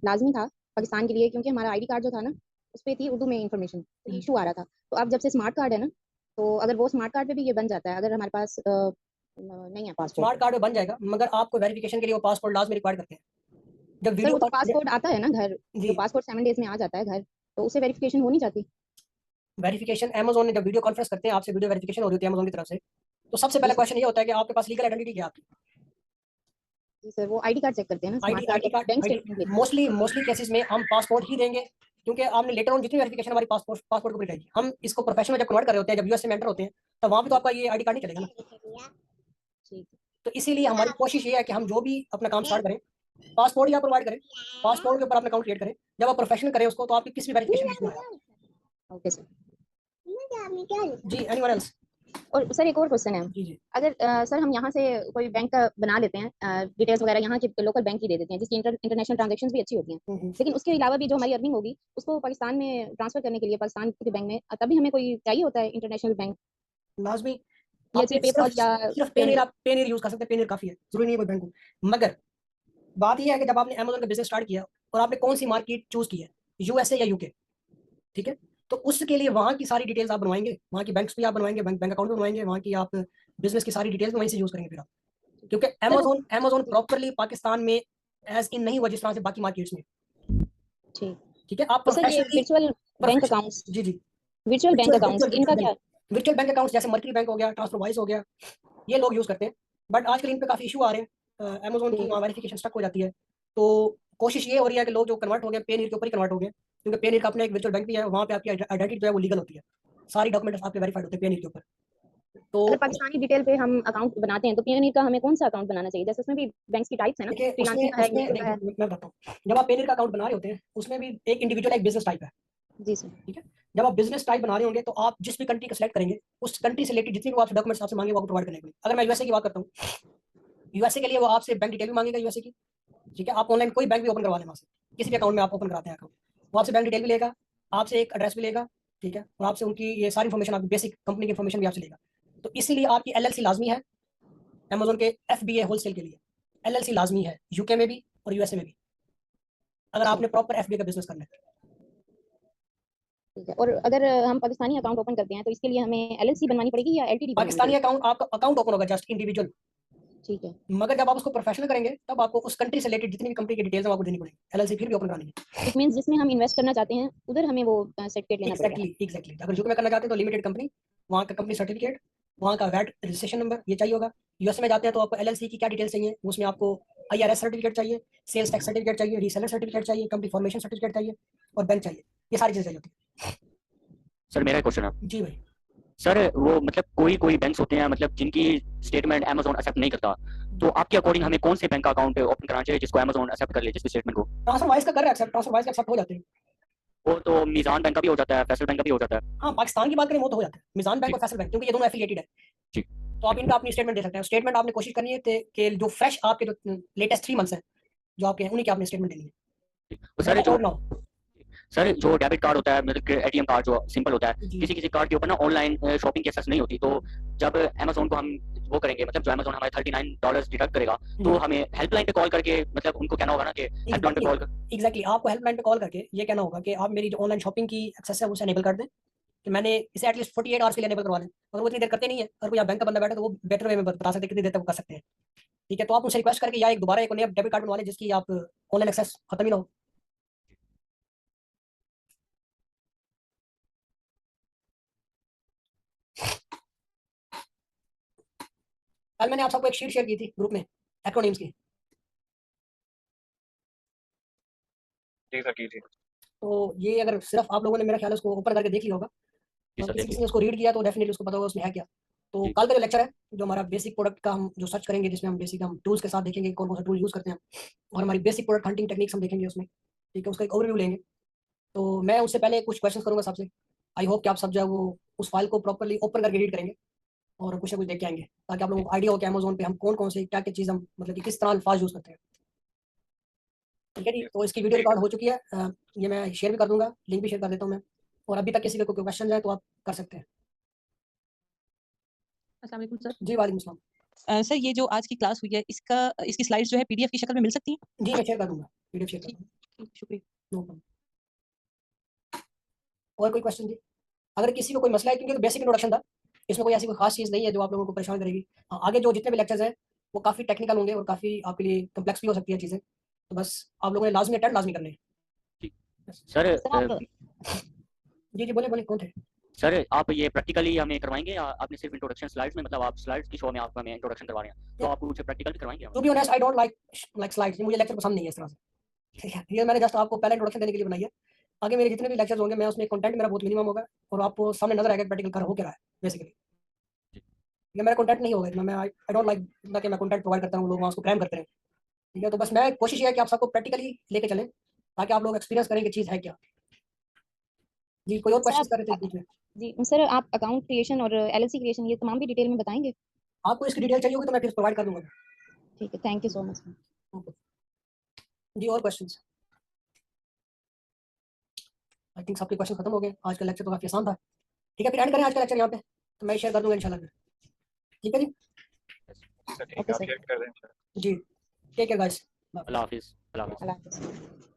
लाजमी था पाकिस्तान के लिए, क्योंकि हमारा आईडी कार्ड जो था ना उस पे थी उर्दू में इन्फॉर्मेशन, तो इशू आ रहा था। तो अब जब से स्मार्ट कार्ड है ना, तो अगर वो स्मार्ट कार्ड पे भी ये बन जाता है अगर हमारे पास नहीं है पासपोर्ट। स्मार्ट कार्ड में बन जाएगा, मगर आपको वेरिफिकेशन के लिए वो पासपोर्ट लाजमी रिक्वायर्ड करते हैं। जब सर वीडियो वो तो पासपोर्ट आता है ना घर, जी जो पासपोर्ट 7 डेज में आ जाता है घर, तो उससे वेरिफिकेशन हो नहीं जाती? वेरिफिकेशन अमेजोन ने जब वीडियो कॉन्फ्रेंस करते हैं आपसे, वीडियो वेरिफिकेशन हो रही होती है अमेजोन की तरफ से, तो सबसे पहला क्वेश्चन ये होता है कि आपके पास लीगल आइडेंटिटी क्या है आपकी। जी सर, वो आईडी कार्ड चेक करते हैं ना, smart ID card, bank card statement लेते हैं। मोस्टली केसेस में हम पासपोर्ट ही देंगे, क्योंकि आपने लेटर ऑन जितनी वेरिफिकेशन हमारी पासपोर्ट को जाएगी, हम इसको प्रोफेशनल में जब कन्वर्ट कर रहे होते हैं, जब यूएस में एंटर होते हैं, तो वहां पे तो आपका ये आईडी कार्ड नहीं चलेगा ना। ठीक है। तो इसीलिए हमारी कोशिश ये है कि हम जो भी अपना काम स्टार्ट करें, पासपोर्ट या प्रोवाइड करें, पासपोर्ट के ऊपर अपना अकाउंट क्रिएट करें। जब आप प्रोफेशनल करें उसको, तो आपकी किसी भी वेरिफिकेशन इशू ना आए। Okay sir. जी, एनीवन एल्स? और सर एक और क्वेश्चन है, जी जी अगर सर हम यहाँ से कोई बैंक का बना लेते हैं, डिटेल्स वगैरह यहाँ के लोकल बैंक की दे देते हैं, जिसकी इंटरनेशनल ट्रांजैक्शंस भी अच्छी होती हैं, लेकिन उसके अलावा भी जो हमारी अर्निंग होगी उसको पाकिस्तान में ट्रांसफर करने के लिए पाकिस्तान के बैंक में, तभी हमें कोई चाहिए होता है इंटरनेशनल बैंक, लाजमी। या आप सिर्फ पेपर या सिर्फ पेनीर, आप पेनीर यूज कर सकते हैं, पेनीर काफी है, जरूरी नहीं है कोई बैंक हो। मगर बात यह है कि जब आपने अमेज़न का बिजनेस स्टार्ट किया और आपने कौन सी मार्केट चूज की है, यूएसए या यूके, ठीक है, तो उसके लिए वहाँ की सारी डिटेल्स आप बनवाएंगे, वहाँ की बैंक्स भी आप बनवाएंगे, बैंक अकाउंट भी बनवाएंगे, वहाँ की आप बिजनेस की सारी डिटेल्स वहीं से यूज करेंगे फिर आप, क्योंकि अमेज़न प्रॉपर्ली पाकिस्तान में एज इन नहीं हुआ जिस तरह से बाकी मार्केट्स में। ठीक है, आप तो सर ये वर्चुअल बैंक अकाउंट्स, जी जी वर्चुअल बैंक अकाउंट्स, इनका क्या? वर्चुअल बैंक अकाउंट्स जैसे मर्करी बैंक हो गया, ट्रांसफरवाइज हो गया, ये लोग यूज करते हैं, बट आजकल इन पे काफी इशू आ रहे हैं, अमेज़न की वेरिफिकेशन स्टक हो जाती है। तो कोशिश ये हो रही है कि लोग जो कन्वर्ट हो गए पेनीर के ऊपर ही कन्वर्ट हो गए, क्योंकि पेनीर का अपना एक वर्चुअल बैंक भी है, वहाँ पे आपकी आइडेंटिटी जो है वो लीगल होती है, सारी डॉक्यूमेंट्स आपके वेरीफाइड होते हैं पेनीर के ऊपर। तो अगर पाकिस्तानी डिटेल पे हम अकाउंट बनाते हैं तो पेनीर का हमें कौन सा अकाउंट बनाना चाहिए? जैसे उसमें भी बैंक्स की टाइप्स है ना, देखिए फ्रीलांसिंग का है, इंडिविजुअल का है। मैं बताता हूँ, जब आप पेनीर का अकाउंट बना रहे होते हैं उसमें भी एक इंडिविजुअल एक बिजनेस टाइप है। जी सर। ठीक है, जब आप बिजनेस टाइप बना रहे होंगे तो आप जिस भी कंट्री का सिलेक्ट करेंगे, उस कंट्री से रिलेटेड जितने भी आपसे डॉक्यूमेंट्स आपसे मांगे वो आपको प्रोवाइड करने के। अगर मैं यूएसए की बात करता हूँ, यूएसए के लिए वो आपसे बैंक डिटेल भी मांगेगा यूएसए की। ठीक है, आप ऑनलाइन कोई बैंक भी ओपन करवा लें वहाँ से, किसी भी अकाउंट में आप ओपन कराते हैं अकाउंट, वो आपसे बैंक डिटेल भी लेगा, आपसे एक एड्रेस भी लेगा, ठीक है, और आपसे उनकी ये सारी इन्फॉर्मेशन, आपकी बेसिक कंपनी की इन्फॉर्मेशन भी आपसे लेगा। तो इसीलिए आपकी एलएलसी लाजमी है अमेज़न के एफबीए होलसेल के लिए, एलएलसी लाजमी है यूके में भी और यूएसए में भी, अगर आपने प्रॉपर एफबीए का बिजनेस करना है। ठीक है, और अगर हम पाकिस्तानी अकाउंट ओपन करते हैं तो इसके लिए हमें एलएलसी बनवानी पड़ेगी या एलटीडी? पाकिस्तानी अकाउंट, आपका अकाउंट ओपन होगा जस्ट इंडिविजुअल, ठीक है, मगर जब आप उसको प्रोफेशनल करेंगे तब आपको उस कंट्री से रिलेटेड जितनी भी कंपनी की डिटेल्स हैं आपको देनी पड़ेगी, एलएलसी फिर भी ओपन करानी है। इट मींस जिसमें हम इन्वेस्ट करना चाहते हैं उधर हमें वो सर्टिफिकेट लेना पड़ेगा। एग्जैक्टली, अगर यूके में करना चाहते हैं तो लिमिटेड कंपनी, वहाँ का कंपनी सर्टिफिकेट, वहाँ का वैट रजिस्ट्रेशन नंबर, ये चाहिए होगा। यूएस में जाते हैं तो आपको एलएलसी की क्या डिटेल्स चाहिए, उसमें आपको आईआरएस सर्टिफिकेट चाहिए, सेल्स टैक्स सर्टिफिकेट चाहिए, रीसेलर सर्टिफिकेट चाहिए, कंपनी फॉर्मेशन सर्टिफिकेट चाहिए और बैंक चाहिए, ये सारी चीजें चाहिए होती है। सर मेरा क्वेश्चन है, जी भाई, सर वो मतलब कोई बैंक्स होते हैं मतलब जिनकी स्टेटमेंट अमेज़न एक्सेप्ट नहीं करता, तो आपके अकॉर्डिंग हमें कौन से बैंक का अकाउंट ओपन कराना चाहिए जिसको अमेज़न एक्सेप्ट कर ले, जिसकी स्टेटमेंट को? ट्रांसफरवाइज का कर रहे हैं एक्सेप्ट, ट्रांसफरवाइज का एक्सेप्ट हो जाते हैं। वो तो मीज़ान बैंक का भी हो जाता है, फैसल बैंक का भी हो जाता है। हाँ, पाकिस्तान की बात करें वो तो हो जाता है, मिजान बैंक और फैसल बैंक, क्योंकि ये दोनों एफिलिएटेड है। जी, तो आप इनका अपनी स्टेटमेंट दे सकते हैं। स्टेटमेंट आपने कोशिश करनी है कि जो फ्रेश आपके जो लेटेस्ट 3 मंथ्स हैं जो आपके हैं, उन्हीं की आपने स्टेटमेंट देनी है। तो सर जो डेबिट कार्ड होता है, मतलब एटीएम कार्ड जो सिंपल होता है, किसी किसी कार्ड के ऊपर ना ऑनलाइन शॉपिंग की एक्सेस नहीं होती, तो जब अमेज़न को हम वो करेंगे, मतलब जो अमेज़न हमारे $39 डिडक्ट करेगा, तो हमें हेल्पलाइन पे कॉल करके, मतलब उनको कहना होगा ना कि हेल्पलाइन पे कॉल एग्जैक्टली, आपको हेल्पलाइन पे कॉल करके ये कहना होगा कि आप मेरी जो ऑनलाइन शॉपिंग की एक्सेस है उसे एनेबल कर दें, कि मैंने इसे एटलीस्ट 48 आवर्स के लिए एनेबल करवा दें। अगर वो इतनी देर करते नहीं है, अगर कोई बैंक का बंदा बैठा तो वो बेटर वे में बता सकते हैं कितनी देर तक वो कर सकते हैं। ठीक है, तो आप उनसे रिक्वेस्ट करके या एक दोबारा एक नया डेबिट कार्ड बनवा लें जिसकी आप ऑनलाइन एक्सेस खत्म ही ना हो। कल मैंने आप सबको एक शीट शेयर की थी ग्रुप में एक्रोनिम्स की। जी सर, की थी। तो ये अगर सिर्फ आप लोगों ने मेरा ख्याल है उसको ओपन करके देख लिया होगा, और किसी ने उसको रीड किया तो डेफिनेटली उसको पता होगा उसमें है क्या। तो कल का जो लेक्चर है, जो हमारा बेसिक प्रोडक्ट का हम जो सर्च करेंगे, जिसमें हम बेसिक हम टूल्स के साथ देखेंगे कौन कौन सा टूल यूज़ करते हैं और हमारी बेसिक प्रोडक्ट हंटिंग टेक्निक्स हम देखेंगे उसमें। ठीक है, उसका एक ओवरव्यू लेंगे। तो मैं उससे पहले कुछ क्वेश्चन करूंगा सबसे। आई होप कि आप सब जो है वो उस फाइल को प्रॉपरली ओपन करके रीड करेंगे और कुछ ना कुछ देख के आएंगे, ताकि आप लोगों को आइडिया हो कि अमेज़न पे हम कौन कौन से क्या क्या चीज़ हम मतलब कि किस तरह अल्फाज यूज़ करते हैं। ठीक है जी, तो इसकी वीडियो रिकॉर्ड हो चुकी है, ये मैं शेयर भी कर दूंगा, लिंक भी शेयर कर देता हूँ मैं। और अभी तक किसी का कोई क्वेश्चन है तो आप कर सकते हैं। अस्सलाम वालेकुम सर। जी वालेकुम सलाम। सर ये जो आज की क्लास हुई है इसकी स्लाइड्स जो है पीडीएफ की शक्ल में मिल सकती हैं? जी मैं शेयर कर दूंगा, पीडीएफ शेयर कर दूंगा। शुक्रिया। No problem. और कोई क्वेश्चन जी? अगर किसी को कोई मसला है, क्योंकि तो बेसिक इंट्रोडक्शन था, इसमें कोई ऐसी कोई खास चीज़ नहीं है जो आप लोगों को परेशान करेगी। हाँ, आगे जो जितने भी लेक्चर्स हैं वो काफ़ी टेक्निकल होंगे और काफ़ी आपके लिए कम्प्लेक्स भी हो सकती है चीज़ें, तो बस आप लोगों ने लाजमी अटेंड लाजमी करने हैं। सर जी जी, बोले बोले, कौन थे? सर आप ये प्रैक्टिकली हमें करवाएंगे या आपने सिर्फ इंट्रोडक्शन स्लाइड्स में, मतलब आप स्लाइड्स की शो में आप हमें इंट्रोडक्शन करवा रहे हैं, तो आप मुझे प्रैक्टिकल भी करवाएंगे? To be honest I don't like slides, मुझे लेक्चर पसंद नहीं है इस तरह से, ठीक है। ये मैंने जस्ट आपको पहले इंट्रोडक्शन देने के लिए बनाई है। आगे मेरे जितने भी लेक्चर्स होंगे मैं उसमें कंटेंट मेरा बहुत मिनिमम होगा और आपको सामने नजर आएगा प्रैक्टिकल कर हो क्या रहा है बेसिकली। ये मेरा कंटेंट नहीं होगा इतना, मैं आई डोंट लाइक इतना कि मैं कंटेंट प्रोवाइड करता हूँ लोग वहाँ उसको क्रैम करते हैं, ठीक है। तो बस मैं कोशिश ये है कि आप सबको प्रैक्टिकली लेके चलें ताकि आप लोग एक्सपीरियंस करें कि चीज़ है क्या। जी कोई और सर क्वेश्चन आप कर रहे थे बीच में? जी सर, आप अकाउंट क्रिएशन और एलएलसी क्रिएशन ये तमाम भी डिटेल में बताएंगे? आपको इसकी डिटेल चाहिए होगी तो मैं फिर प्रोवाइड कर दूंगा। ठीक है, थैंक यू सो मच। जी और क्वेश्चंस? आई थिंक सबके क्वेश्चन खत्म हो गए, आज का लेक्चर तो काफी आसान था, ठीक है। फिर एंड करें आज का लेक्चर यहाँ पे, तो मैं शेयर कर दूंगा इंशाल्लाह, ठीक है जी। ठीक है, ओके आप सर। शेयर कर दें। जी टेक केयर गाइस। अल्लाह हाफिज़। अल्लाह हाफिज़। अल्लाह हाफिज़।